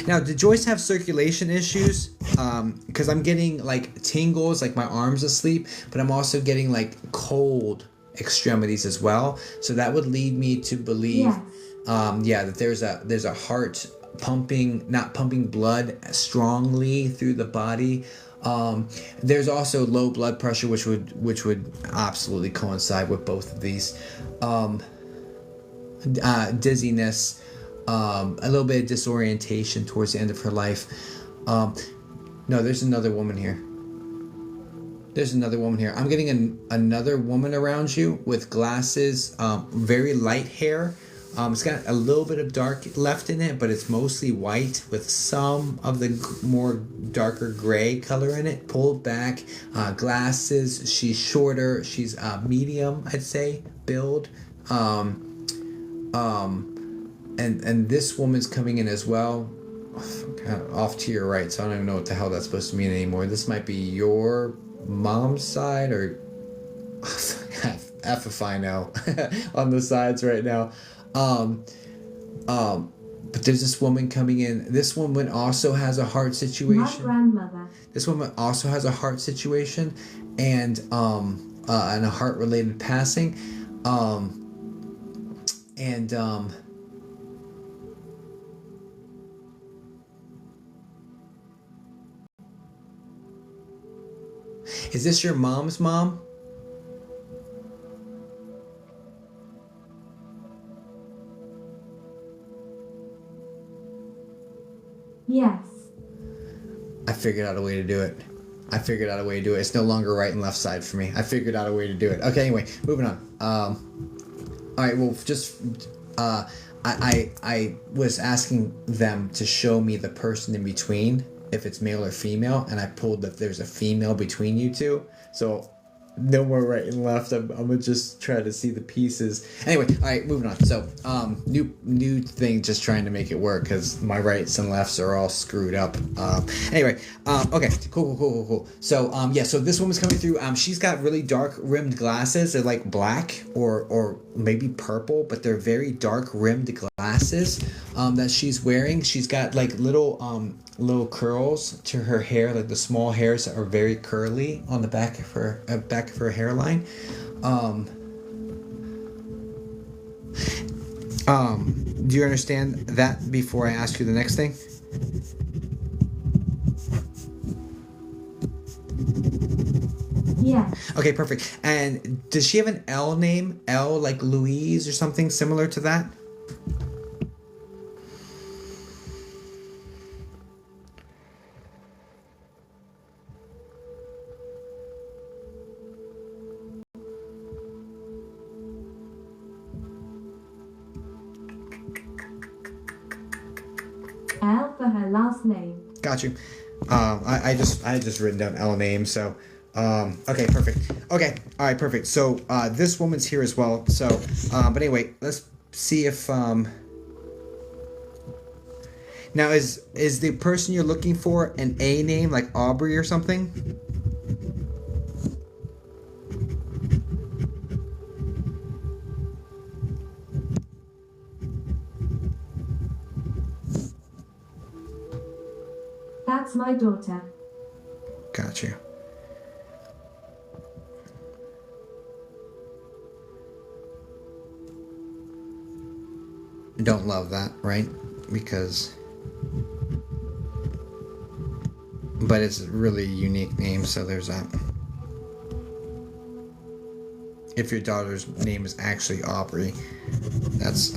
Now, did Joyce have circulation issues? Because I'm getting like tingles, like my arms asleep, but I'm also getting like cold extremities as well. So that would lead me to believe, that there's a heart not pumping blood strongly through the body. There's also low blood pressure, which would absolutely coincide with both of these. Dizziness. A little bit of disorientation towards the end of her life. No, there's another woman here. I'm getting another woman around you with glasses, very light hair. It's got a little bit of dark left in it, but it's mostly white with some of the more darker gray color in it. Pulled back, glasses. She's shorter. She's medium, I'd say, build. And this woman's coming in as well, kind of off to your right, so I don't even know what the hell that's supposed to mean anymore. This might be your mom's side, or I F if I know on the sides right now. But there's this woman coming in. This woman also has a heart situation. My grandmother. This woman also has a heart situation, and a heart related passing, and is this your mom's mom? Yes. I figured out a way to do it. It's no longer right and left side for me. I figured out a way to do it. Okay, anyway, moving on. All right, well, just I was asking them to show me the person in between, if it's male or female, and I pulled that there's a female between you two. So no more right and left. I'm gonna just try to see the pieces. Anyway, all right, moving on. So new thing, just trying to make it work because my rights and lefts are all screwed up. Okay, cool. So so this woman's coming through. She's got really dark rimmed glasses. They're like black or maybe purple, but they're very dark rimmed glasses that she's wearing. She's got like little curls to her hair, like the small hairs that are very curly on the back of her hairline. Do you understand that before I ask you the next thing? Yeah. Okay, perfect. And does she have an L name? L like Louise or something similar to that? L for her last name. Got you. I just written down L name, so okay, perfect. Okay, all right, perfect. So this woman's here as well. So but anyway, let's see if now is the person you're looking for an A name like Aubrey or something? That's my daughter. Got you. Don't love that, right? Because but it's a really unique name, so there's that. If your daughter's name is actually Aubrey, that's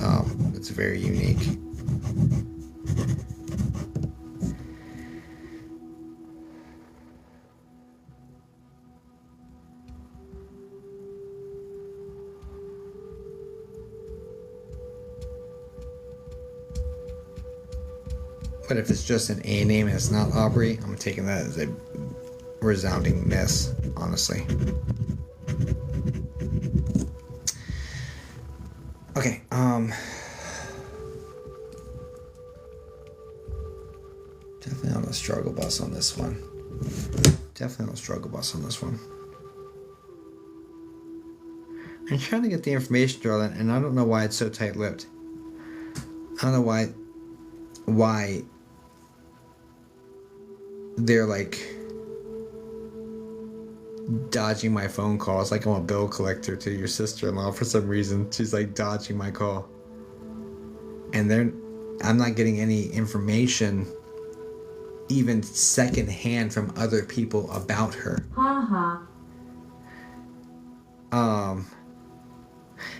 very unique. But if it's just an A name and it's not Aubrey, I'm taking that as a resounding miss, honestly. Okay, definitely on a struggle bus on this one. I'm trying to get the information, Darlene, and I don't know why it's so tight-lipped. I don't know why they're like dodging my phone calls like I'm a bill collector to your sister-in-law for some reason. She's like dodging my call, and I'm not getting any information even secondhand from other people about her.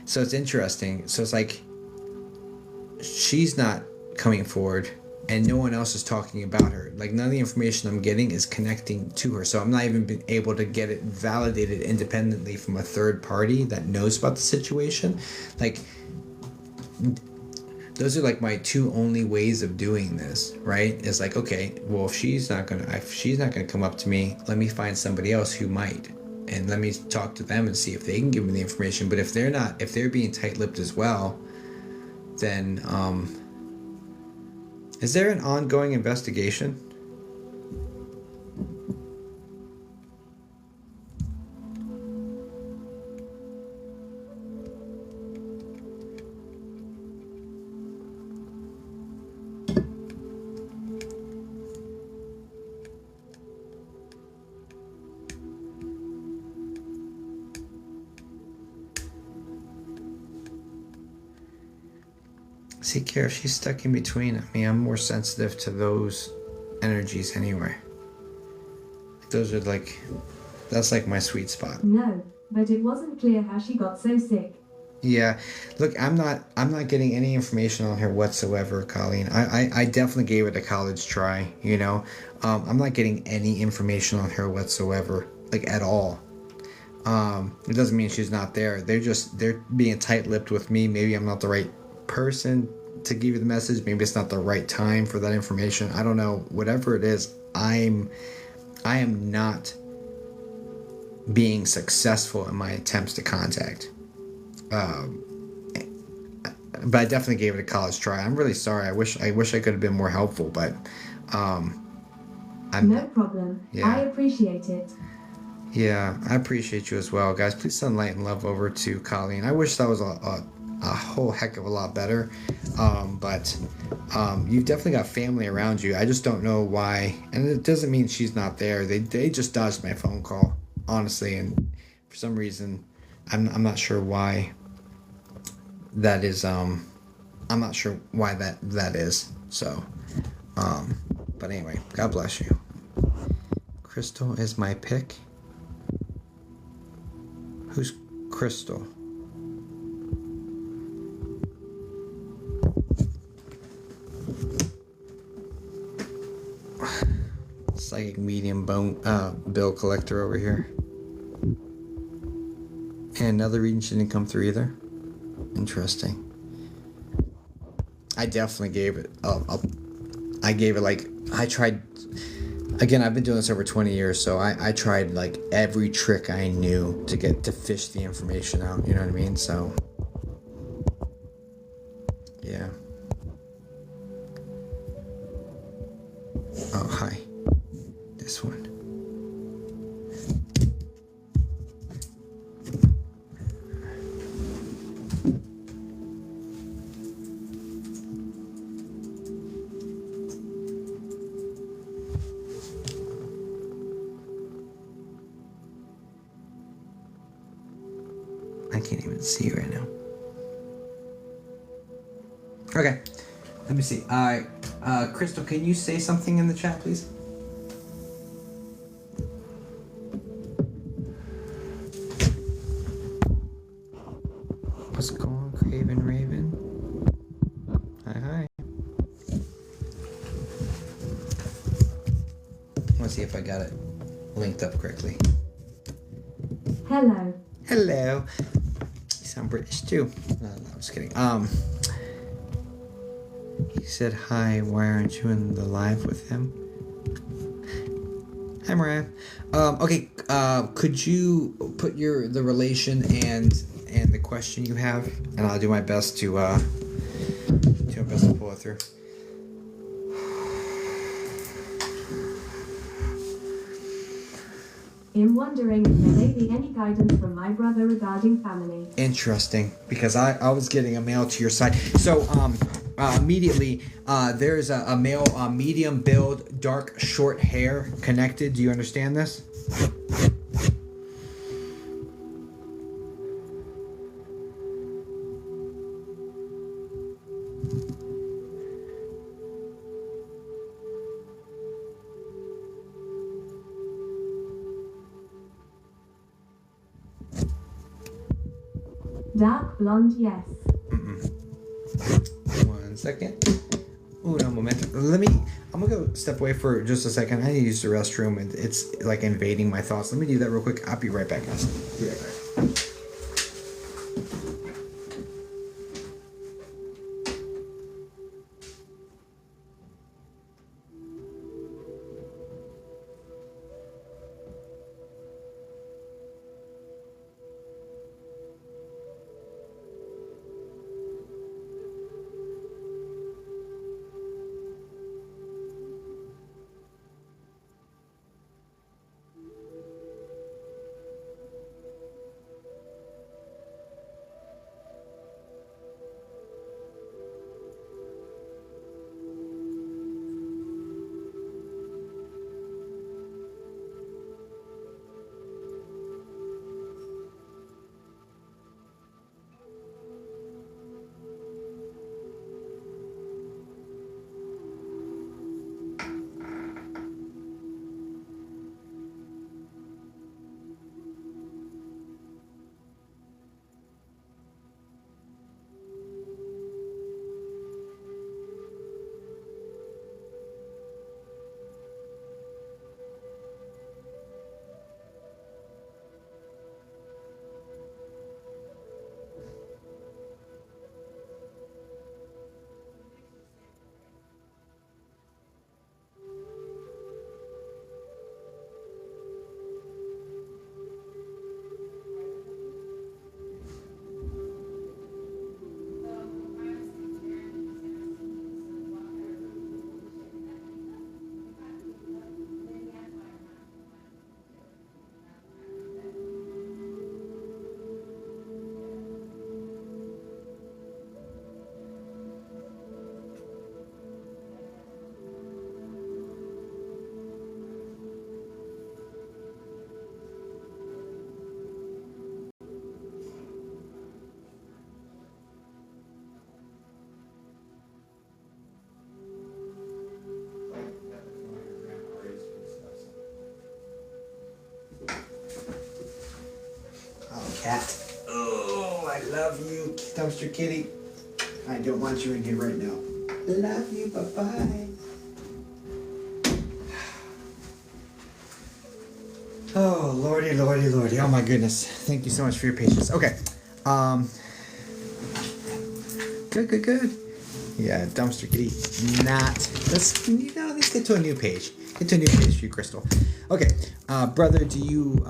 So it's interesting. So it's like she's not coming forward and no one else is talking about her. Like none of the information I'm getting is connecting to her. So I'm not even been able to get it validated independently from a third party that knows about the situation. Like those are like my two only ways of doing this, right? It's like, okay, well, if she's not gonna come up to me, let me find somebody else who might, and let me talk to them and see if they can give me the information. But if they're being tight-lipped as well, then is there an ongoing investigation? See, Kara, she's stuck in between. I mean, I'm more sensitive to those energies anyway. Those are like, that's like my sweet spot. No, but it wasn't clear how she got so sick. Yeah, look, I'm not getting any information on her whatsoever, Colleen. I definitely gave it a college try, you know. I'm not getting any information on her whatsoever, like at all. It doesn't mean she's not there. They're being tight-lipped with me. Maybe I'm not the right person to give you the message. Maybe it's not the right time for that information. I don't know. Whatever it is, I am not being successful in my attempts to contact. But I definitely gave it a college try. I'm really sorry. I wish I could have been more helpful, but No problem. Yeah. I appreciate it. Yeah, I appreciate you as well, guys. Please send light and love over to Colleen. I wish that was a whole heck of a lot better, but you've definitely got family around you. I just don't know why, and it doesn't mean she's not there. They just dodged my phone call, honestly, and for some reason, I'm not sure why. That is I'm not sure why that is. So, but anyway, God bless you. Crystal is my pick. Who's Crystal? Psychic medium bill collector over here. And another reading didn't come through either. Interesting. I definitely gave it I gave it like, I tried, again, I've been doing this over 20 years, so I tried like every trick I knew to fish the information out, you know what I mean? So, yeah. Oh, hi. This one. I can't even see right now. Okay, let me see. Crystal, can you say something in the chat, please? What's going on, Craven Raven? Hi. Let's see if I got it linked up correctly. Hello. Hello. You sound British too. No, I'm just kidding. He said hi. Why aren't you in the live with him? Hi, Mariah. Okay. Could you put the relation and the question you have, and I'll do my best to pull it through. I'm wondering if there may be any guidance from my brother regarding family. Interesting, because I was getting a mail to your side. So immediately there's a male medium build, dark short hair connected. Do you understand this? Dark blonde, yes. One second. Uno momento. I'm gonna go step away for just a second. I need to use the restroom, and it's like invading my thoughts. Let me do that real quick. I'll be right back, guys. Be right back. cat. Oh, I love you, dumpster kitty. I don't want you in here right now. Love you, bye-bye. Oh, lordy, lordy, lordy. Oh my goodness. Thank you so much for your patience. Okay. Good. Yeah, dumpster kitty. Let's get to a new page. Get to a new page for you, Crystal. Okay. Brother, do you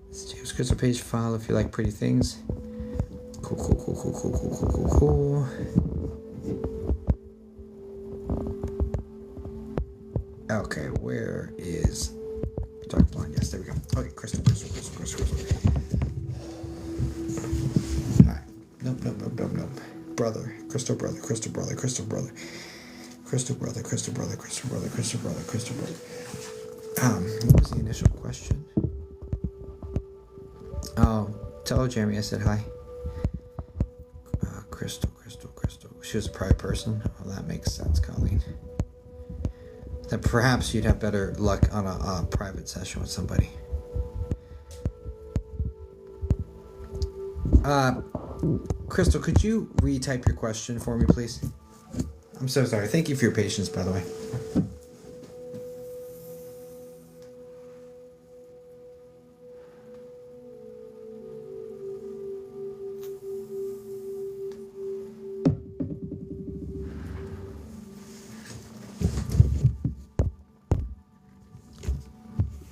let's choose Crystal page file if you like pretty things. Cool. Okay, where is dark blonde? Yes, there we go. Okay, Crystal. Alright. Nope. Brother. Crystal brother. What was the initial question? Oh, tell Jeremy I said hi. Crystal. She was a private person. Well, that makes sense, Colleen. Then perhaps you'd have better luck on a private session with somebody. Crystal, could you retype your question for me, please? I'm so sorry. Thank you for your patience, by the way.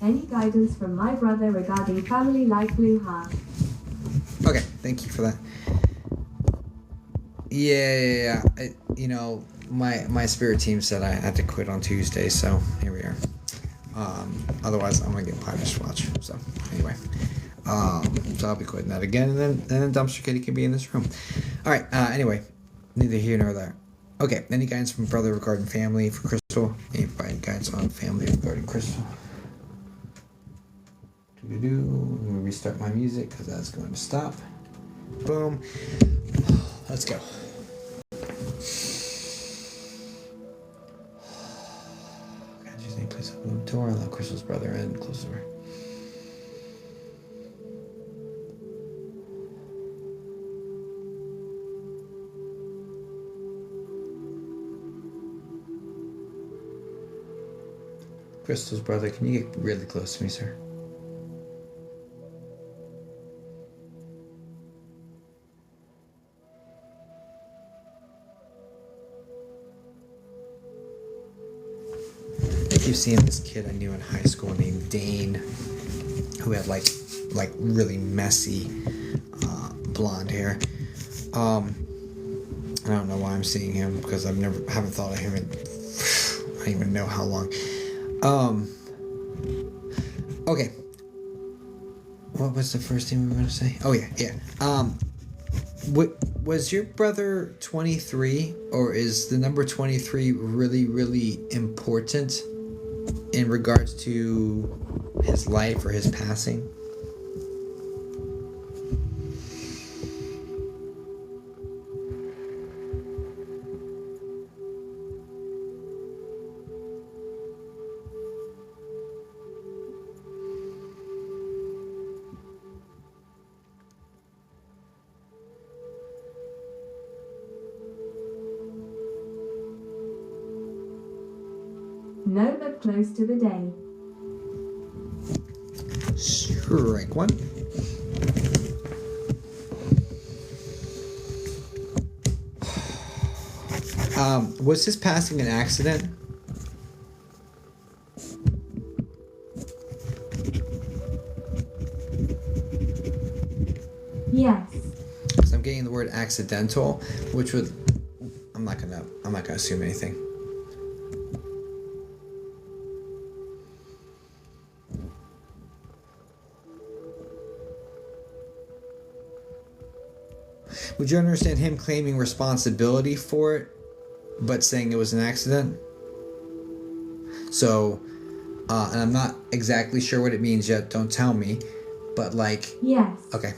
Any guidance from my brother regarding family like Blue Heart? Okay, thank you for that. Yeah. My spirit team said I had to quit on Tuesday, so here we are. Otherwise, I'm gonna get punished. Watch. So anyway, so I'll be quitting that again, and then Dumpster Kitty can be in this room. All right. Anyway, neither here nor there. Okay. Any guidance from brother regarding family for Crystal? Any guidance on family regarding Crystal? Let me restart my music because that's going to stop. Boom. Let's go. God, just need please open the door. Allow Crystal's brother in. Close the door. Crystal's brother, can you get really close to me, sir? I keep seeing this kid I knew in high school named Dane, who had like really messy blonde hair. I don't know why I'm seeing him because haven't thought of him in I don't even know how long. Okay. What was the first thing we were going to say? Oh yeah. Was your brother 23, or is the number 23 really, really important in regards to his life or his passing? No, but close to the day. Strike one. Was his passing an accident? Yes. Because I'm getting the word accidental, which would I'm not gonna assume anything. Would you understand him claiming responsibility for it, but saying it was an accident? So, and I'm not exactly sure what it means yet, don't tell me, but like... Yes. Okay.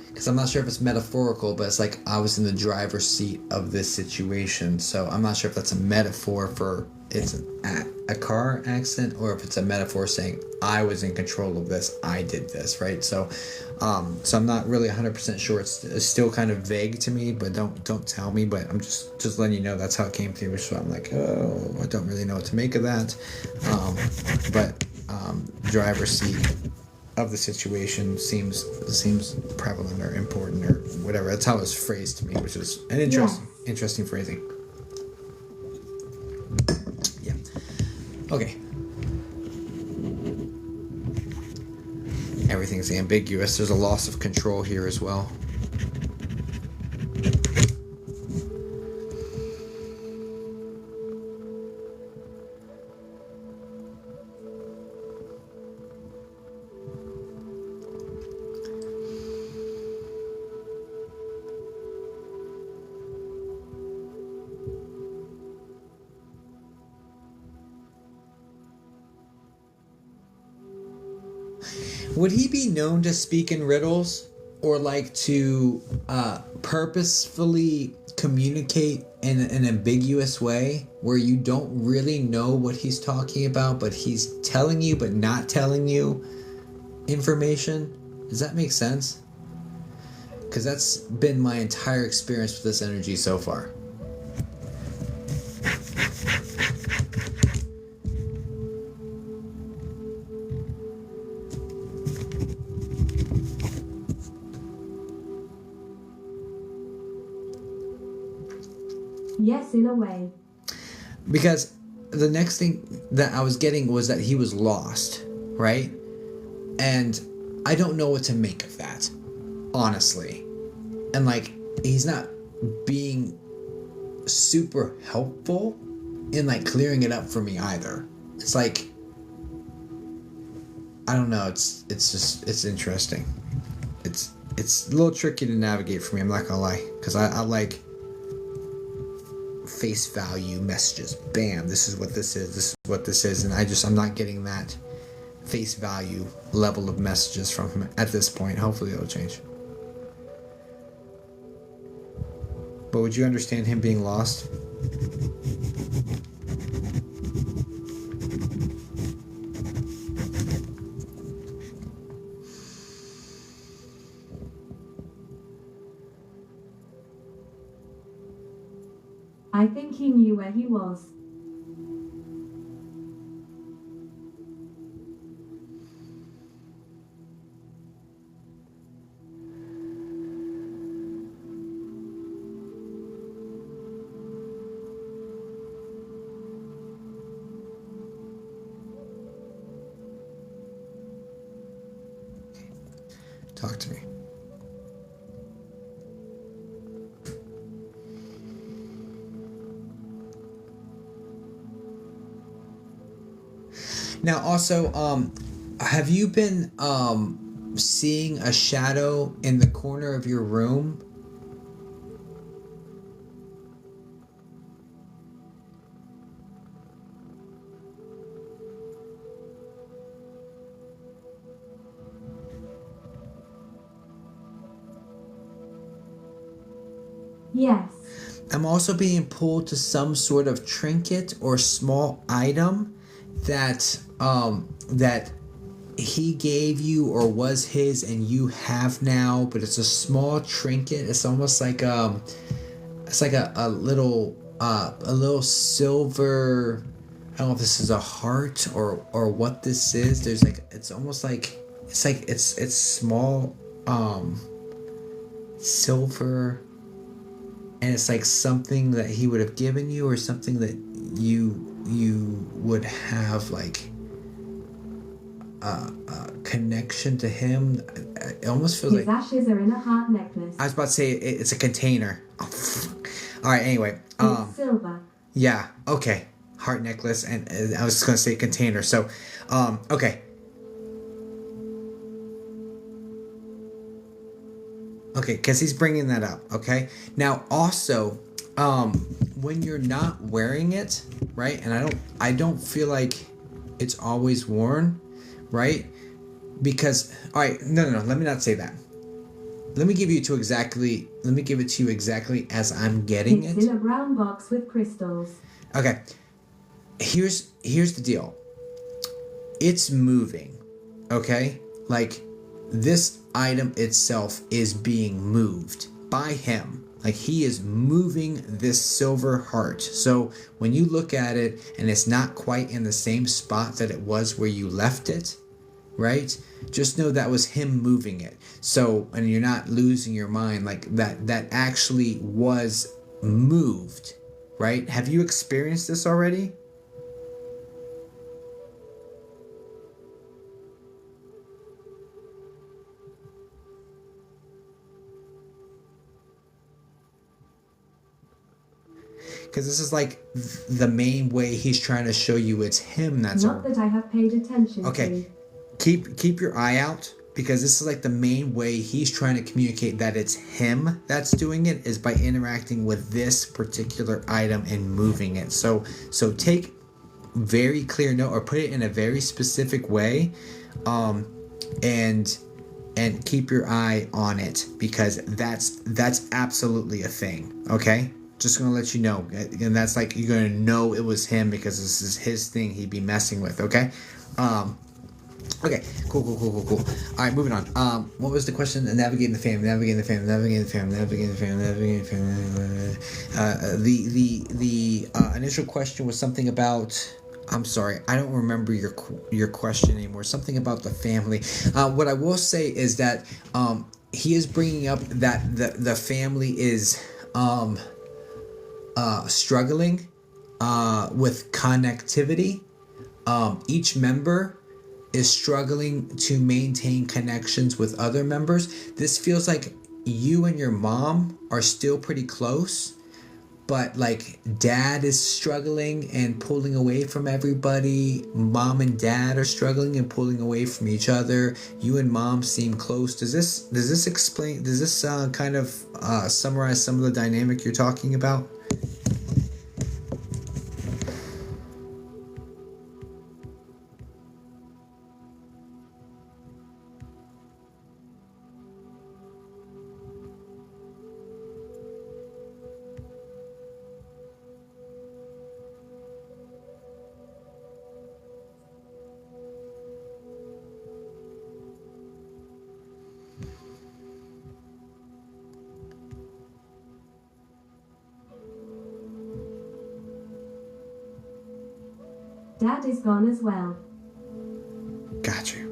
Because because I'm not sure if it's metaphorical, but it's like I was in the driver's seat of this situation. So I'm not sure if that's a metaphor for it's a car accident, or if it's a metaphor saying I was in control of this, I did this, right? So I'm not really 100% sure. It's still kind of vague to me, but don't tell me. But I'm just letting you know that's how it came to me. So I'm like, oh, I don't really know what to make of that. But driver's seat of the situation seems prevalent or important or whatever. That's how it's phrased to me, which is an interesting phrasing. Yeah. Okay. Everything's ambiguous. There's a loss of control here as well. Would he be known to speak in riddles, or like to purposefully communicate in an ambiguous way where you don't really know what he's talking about, but he's telling you but not telling you information? Does that make sense? Because that's been my entire experience with this energy so far. Yes, in a way. Because the next thing that I was getting was that he was lost, right? And I don't know what to make of that, honestly. And like, he's not being super helpful in like clearing it up for me either. It's like, I don't know, it's interesting. It's a little tricky to navigate for me, I'm not gonna lie. Because I like face value messages. Bam, this is what this is, this is what this is, and I'm not getting that face value level of messages from him at this point. Hopefully it'll change. But would you understand him being lost? I think he knew where he was. Talk to me. Now, also, have you been seeing a shadow in the corner of your room? Yes. I'm also being pulled to some sort of trinket or small item that that he gave you or was his and you have now, but it's a small trinket. It's almost like it's like a little silver. I don't know if this is a heart or what this is. There's like, it's almost like it's small silver, and it's like something that he would have given you, or something that you would have like a connection to him. It almost feels His like ashes are in a heart necklace. I was about to say it's a container. Oh, fuck. All right. Anyway, It's silver. yeah. Okay. Heart necklace, and I was just gonna say container. So, okay. Okay, because he's bringing that up. Okay. Now, also, when you're not wearing it, right? And I don't feel like it's always worn, right? Because, all right, no. Let me not say that. let me give it to you exactly as I'm getting It's it. in a brown box with crystals. Okay. Here's the deal. It's moving. Okay? Like this item itself is being moved by him. Like he is moving this silver heart. So when you look at it and it's not quite in the same spot that it was where you left it, right? Just know that was him moving it. So, and you're not losing your mind, like that actually was moved, right? Have you experienced this already? Because this is like the main way he's trying to show you it's him that's Not that I have paid attention okay. to. Keep your eye out, because this is like the main way he's trying to communicate that it's him that's doing it, is by interacting with this particular item and moving it. So take very clear note, or put it in a very specific way, and keep your eye on it, because that's absolutely a thing. Okay, just gonna let you know, and that's like you're gonna know it was him because this is his thing he'd be messing with. Okay. Okay, cool. All right, moving on. What was the question? Navigating the family. The initial question was something about. I'm sorry, I don't remember your question anymore. Something about the family. What I will say is that he is bringing up that the family is struggling with connectivity. Each member is struggling to maintain connections with other members. This feels like you and your mom are still pretty close, but like dad is struggling and pulling away from everybody. Mom and dad are struggling and pulling away from each other. You and mom seem close. Does this explain? Does this kind of summarize some of the dynamic you're talking about? Dad is gone as well. Got you.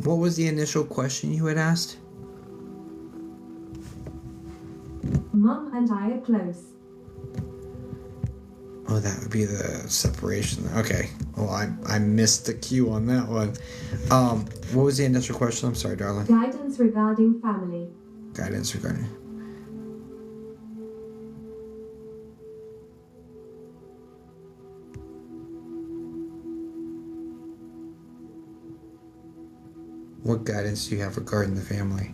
What was the initial question you had asked? Mom and I are close. Oh, that would be the separation. Okay. Well, I missed the cue on that one. What was the initial question? I'm sorry, darling. Guidance regarding family. Guidance regarding. What guidance do you have regarding the family?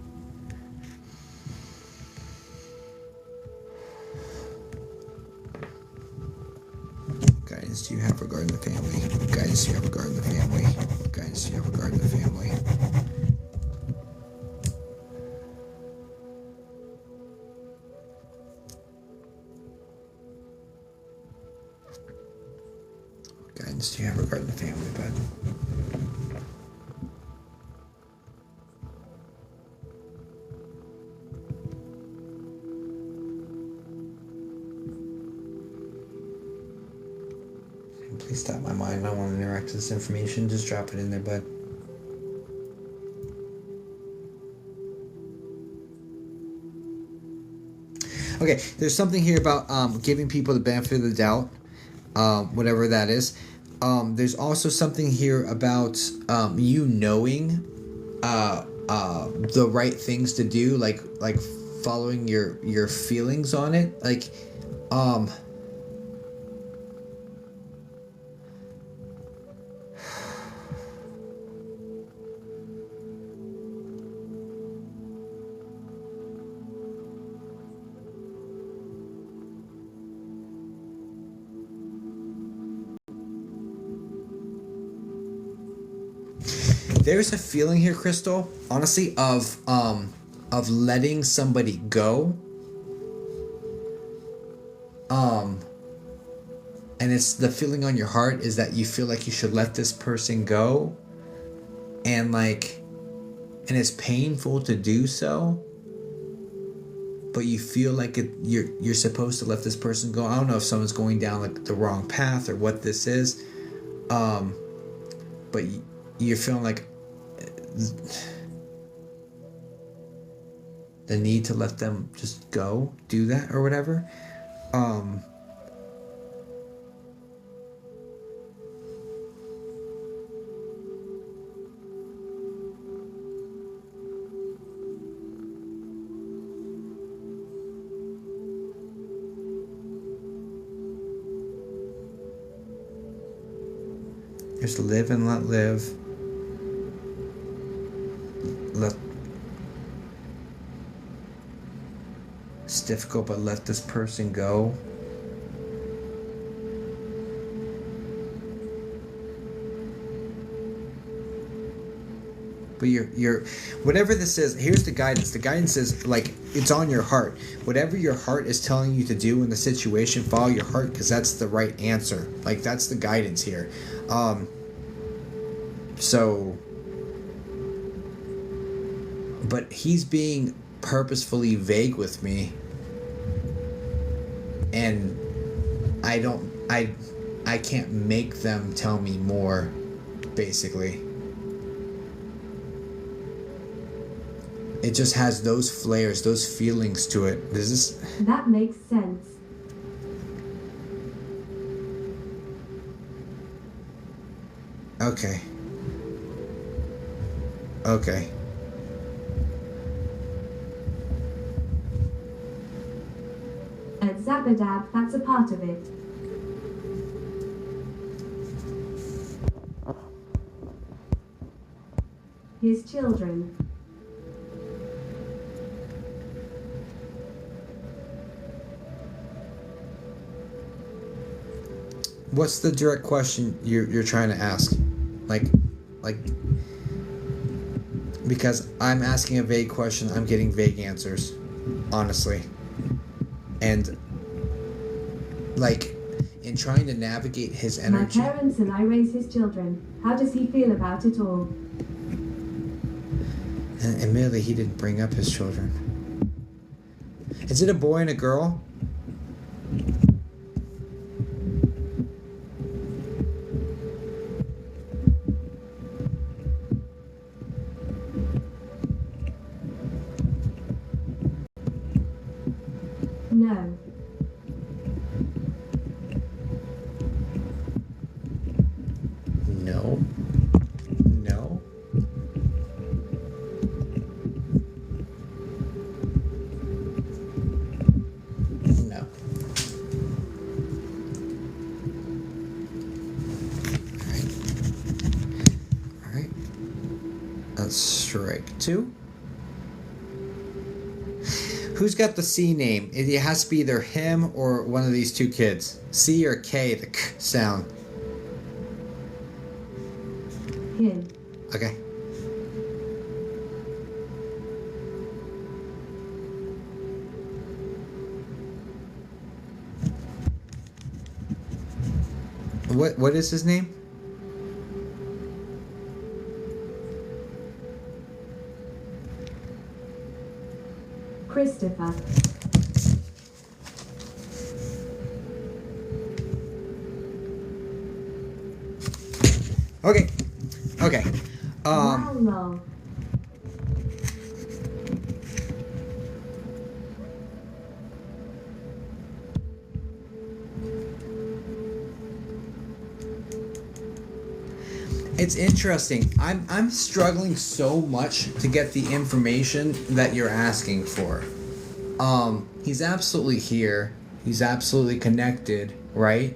Guidance do you have regarding the family? What guidance do you have regarding the family? What guidance do you have regarding the family? What guidance do you have regarding the family, bud? Please stop my mind. I don't want to interact with this information. Just drop it in there, bud. Okay, there's something here about giving people the benefit of the doubt, whatever that is. There's also something here about you knowing the right things to do, like following your feelings on it, like There's a feeling here, Crystal, honestly, of letting somebody go. And it's the feeling on your heart is that you feel like you should let this person go, and like, and it's painful to do so, but you feel like you're supposed to let this person go. I don't know if someone's going down like the wrong path or what this is, but you're feeling like the need to let them just go, do that or whatever. Just live and let live. It's difficult, but let this person go. But you're whatever this is, here's the guidance. The guidance is like, it's on your heart. Whatever your heart is telling you to do in the situation, follow your heart, because that's the right answer. Like, that's the guidance here. So, but he's being purposefully vague with me, and I can't make them tell me more, basically. It just has those flares, those feelings to it. That makes sense. Okay. Okay. At Zabadab, that's a part of it. His children. What's the direct question you're trying to ask? Like, because I'm asking a vague question, I'm getting vague answers, honestly. And like, in trying to navigate his energy. My parents and I raise his children. How does he feel about it all? And admittedly, he didn't bring up his children. Is it a boy and a girl? No. No. No. No. All right. That's strike two. Who's got the C name? It has to be either him or one of these two kids. C or K, the K sound. Him. Okay. What is his name? Christopher. Okay. Okay. Wow. It's interesting. I'm struggling so much to get the information that you're asking for. He's absolutely here. He's absolutely connected, right?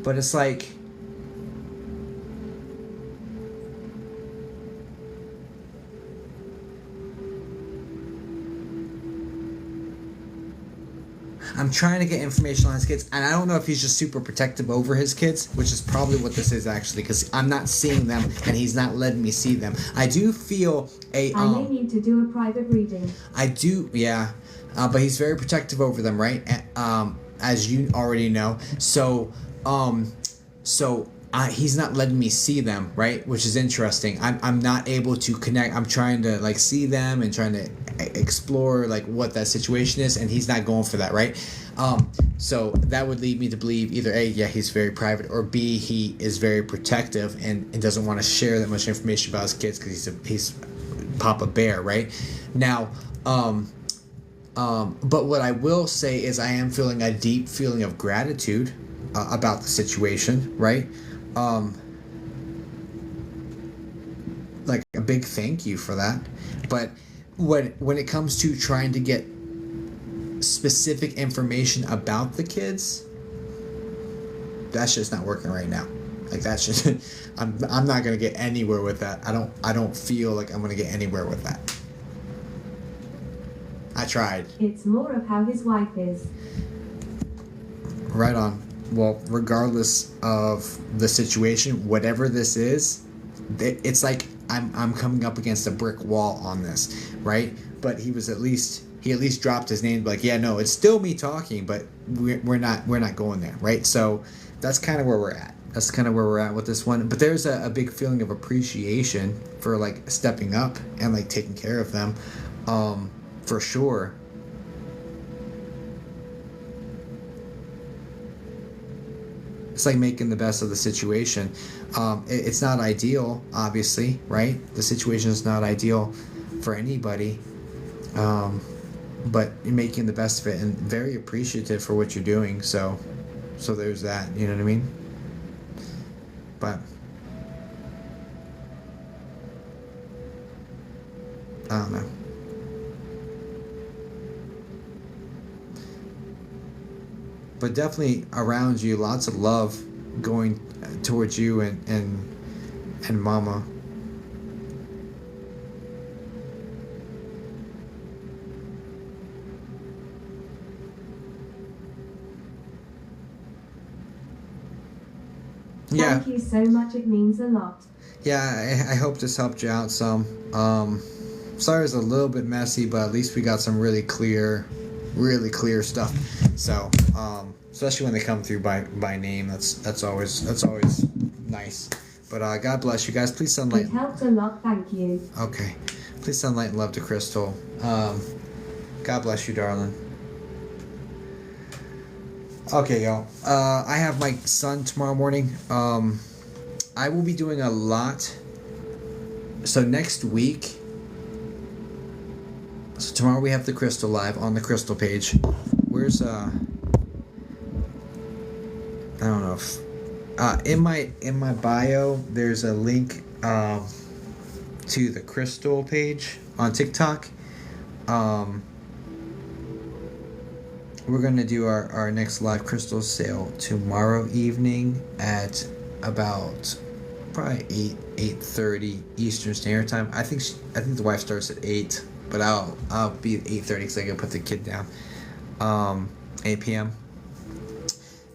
But it's like, I'm trying to get information on his kids, and I don't know if he's just super protective over his kids, which is probably what this is actually, because I'm not seeing them and he's not letting me see them. I do feel I may need to do a private reading. I do, yeah, but he's very protective over them, right? As you already know. So he's not letting me see them, right? Which is interesting. I'm not able to connect. I'm trying to like see them and trying to explore like what that situation is, and he's not going for that, right? So that would lead me to believe either A, yeah, he's very private, or B, he is very protective and doesn't want to share that much information about his kids because he's Papa Bear, right? Now, but what I will say is I am feeling a deep feeling of gratitude about the situation, right? Like a big thank you for that. But when it comes to trying to get specific information about the kids, that's just not working right now. Like that's just I'm not gonna get anywhere with that. I don't feel like I'm gonna get anywhere with that. I tried. It's more of how his wife is. Right on. Well, regardless of the situation, whatever this is, it's like I'm coming up against a brick wall on this, right? But he at least dropped his name, like, yeah, no, it's still me talking, but we're not going there, right? So that's kind of where we're at. That's kind of where we're at with this one. But there's a big feeling of appreciation for like stepping up and like taking care of them, for sure. It's like making the best of the situation. It's not ideal, obviously, right? The situation is not ideal for anybody, but you're making the best of it and very appreciative for what you're doing. So there's that. You know what I mean? But I don't know. But definitely around you, lots of love going towards you and Mama. Yeah. Thank you so much. It means a lot. Yeah, I hope this helped you out some. Sorry it's a little bit messy, but at least we got some really clear stuff. So, especially when they come through by name, that's always nice. But God bless you guys. Please send light. It helped a lot. Thank you. Okay, please send light and love to Crystal. God bless you, darling. Okay, y'all. I have my son tomorrow morning. I will be doing a lot. So next week. So tomorrow we have the Crystal live on the Crystal page. Where's I don't know if in my bio there's a link to the Crystal page on TikTok. We're gonna do our next live crystal sale tomorrow evening at about probably 8:30 Eastern Standard Time. I think the wife starts at 8. But I'll be at 8:30 because I gotta put the kid down. 8 p.m.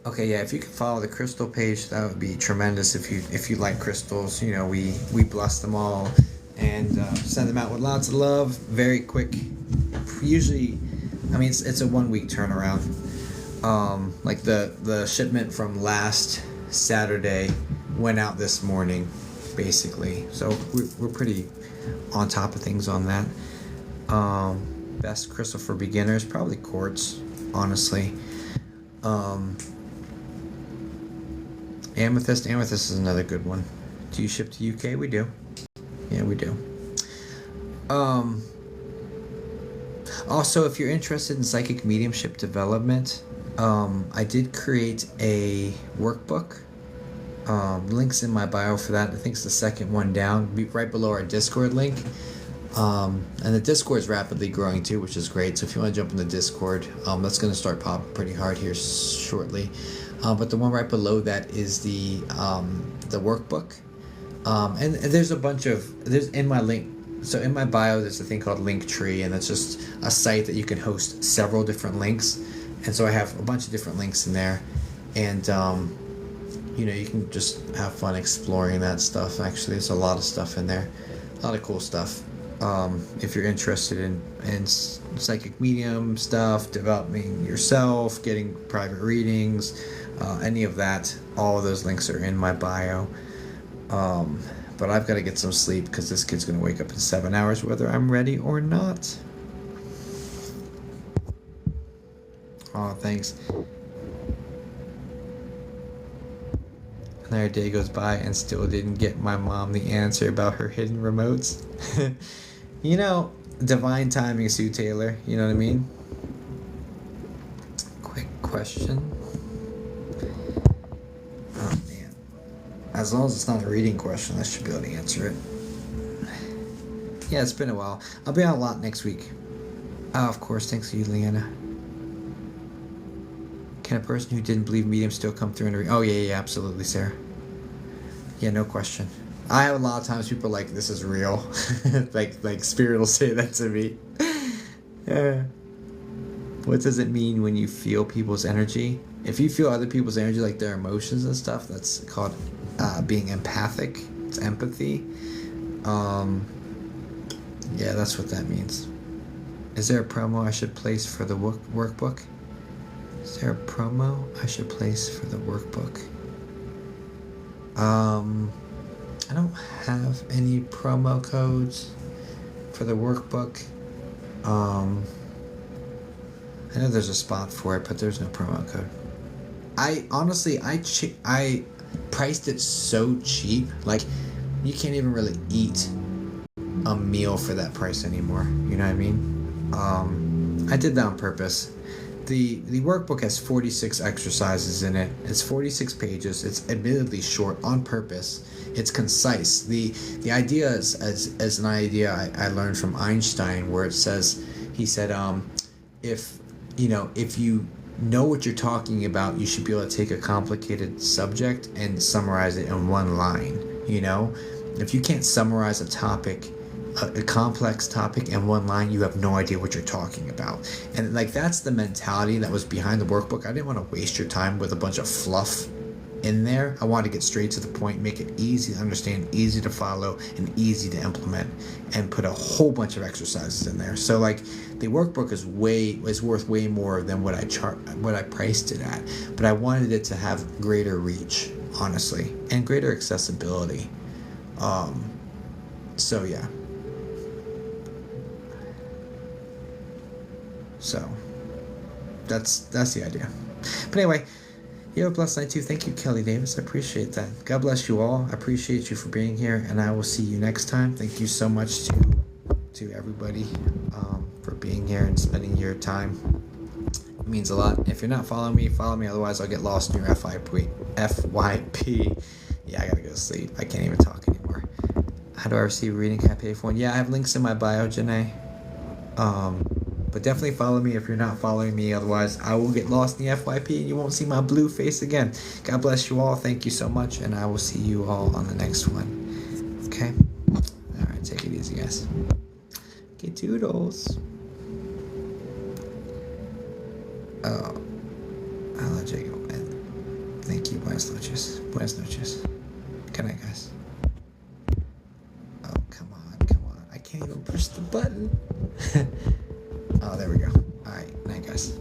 Okay, yeah. If you could follow the crystal page, that would be tremendous. If you like crystals, you know we bless them all and send them out with lots of love. Very quick. Usually, I mean it's a 1 week turnaround. Like the shipment from last Saturday went out this morning, basically. So we're pretty on top of things on that. Best crystal for beginners, probably quartz, honestly. Amethyst is another good one. Do you ship to UK? We do. Yeah, we do. Also, if you're interested in psychic mediumship development, I did create a workbook. Links in my bio for that. I think it's the second one down, right below our Discord link. And the Discord is rapidly growing too, which is great. So if you want to jump in the Discord, that's going to start popping pretty hard here shortly. But the one right below that is the workbook. And there's a bunch of there's in my link. So in my bio, there's a thing called Linktree, and that's just a site that you can host several different links. And so I have a bunch of different links in there, and you know, you can just have fun exploring that stuff. Actually, there's a lot of stuff in there, a lot of cool stuff. If you're interested in psychic medium stuff, developing yourself, getting private readings, any of that, all of those links are in my bio. But I've got to get some sleep because this kid's going to wake up in 7 hours whether I'm ready or not. Oh, thanks. Another day goes by and still didn't get my mom the answer about her hidden remotes. You know, divine timing, Sue Taylor. You know what I mean? Quick question. Oh, man. As long as it's not a reading question, I should be able to answer it. Yeah, it's been a while. I'll be on a lot next week. Oh, of course. Thanks to you, Leanna. Can a person who didn't believe medium still come through and read? Oh, yeah, absolutely, Sarah. Yeah, no question. I have a lot of times people are like, this is real. like Spirit will say that to me. Yeah. What does it mean when you feel people's energy? If you feel other people's energy, like their emotions and stuff, that's called being empathic. It's empathy. Yeah, that's what that means. Is there a promo I should place for the workbook? Is there a promo I should place for the workbook? I don't have any promo codes for the workbook. I know there's a spot for it, but there's no promo code. I honestly, I priced it so cheap, like you can't even really eat a meal for that price anymore. You know what I mean? I did that on purpose. The workbook has 46 exercises in it. It's 46 pages. It's admittedly short on purpose. It's concise. The idea is as an idea I learned from Einstein, where it says, he said, if you know what you're talking about, you should be able to take a complicated subject and summarize it in one line. You know, if you can't summarize a topic, a complex topic in one line, you have no idea what you're talking about. And like, that's the mentality that was behind the workbook. I didn't want to waste your time with a bunch of fluff in there. I wanted to get straight to the point, make it easy to understand, easy to follow, and easy to implement, and put a whole bunch of exercises in there. So like, the workbook is worth way more than what I priced it at. But I wanted it to have greater reach, honestly, and greater accessibility. So yeah. So that's the idea. But anyway, you have a blessed night too. Thank you, Kelly Davis. I appreciate that. God bless you all. I appreciate you for being here, and I will see you next time. Thank you so much to everybody for being here and spending your time. It means a lot. If you're not following me, follow me. Otherwise, I'll get lost in your FYP. Yeah, I gotta go to sleep. I can't even talk anymore. How do I receive a reading? Can I pay for one? Yeah, I have links in my bio, Janae. But definitely follow me if you're not following me. Otherwise, I will get lost in the FYP and you won't see my blue face again. God bless you all. Thank you so much. And I will see you all on the next one. Okay? All right. Take it easy, guys. Okay, toodles. Oh. Hello, Jacob. And thank you. Buenas noches. Buenas noches. Good night, guys. Oh, come on. I can't even push the button. Oh, there we go. All right. Night, guys.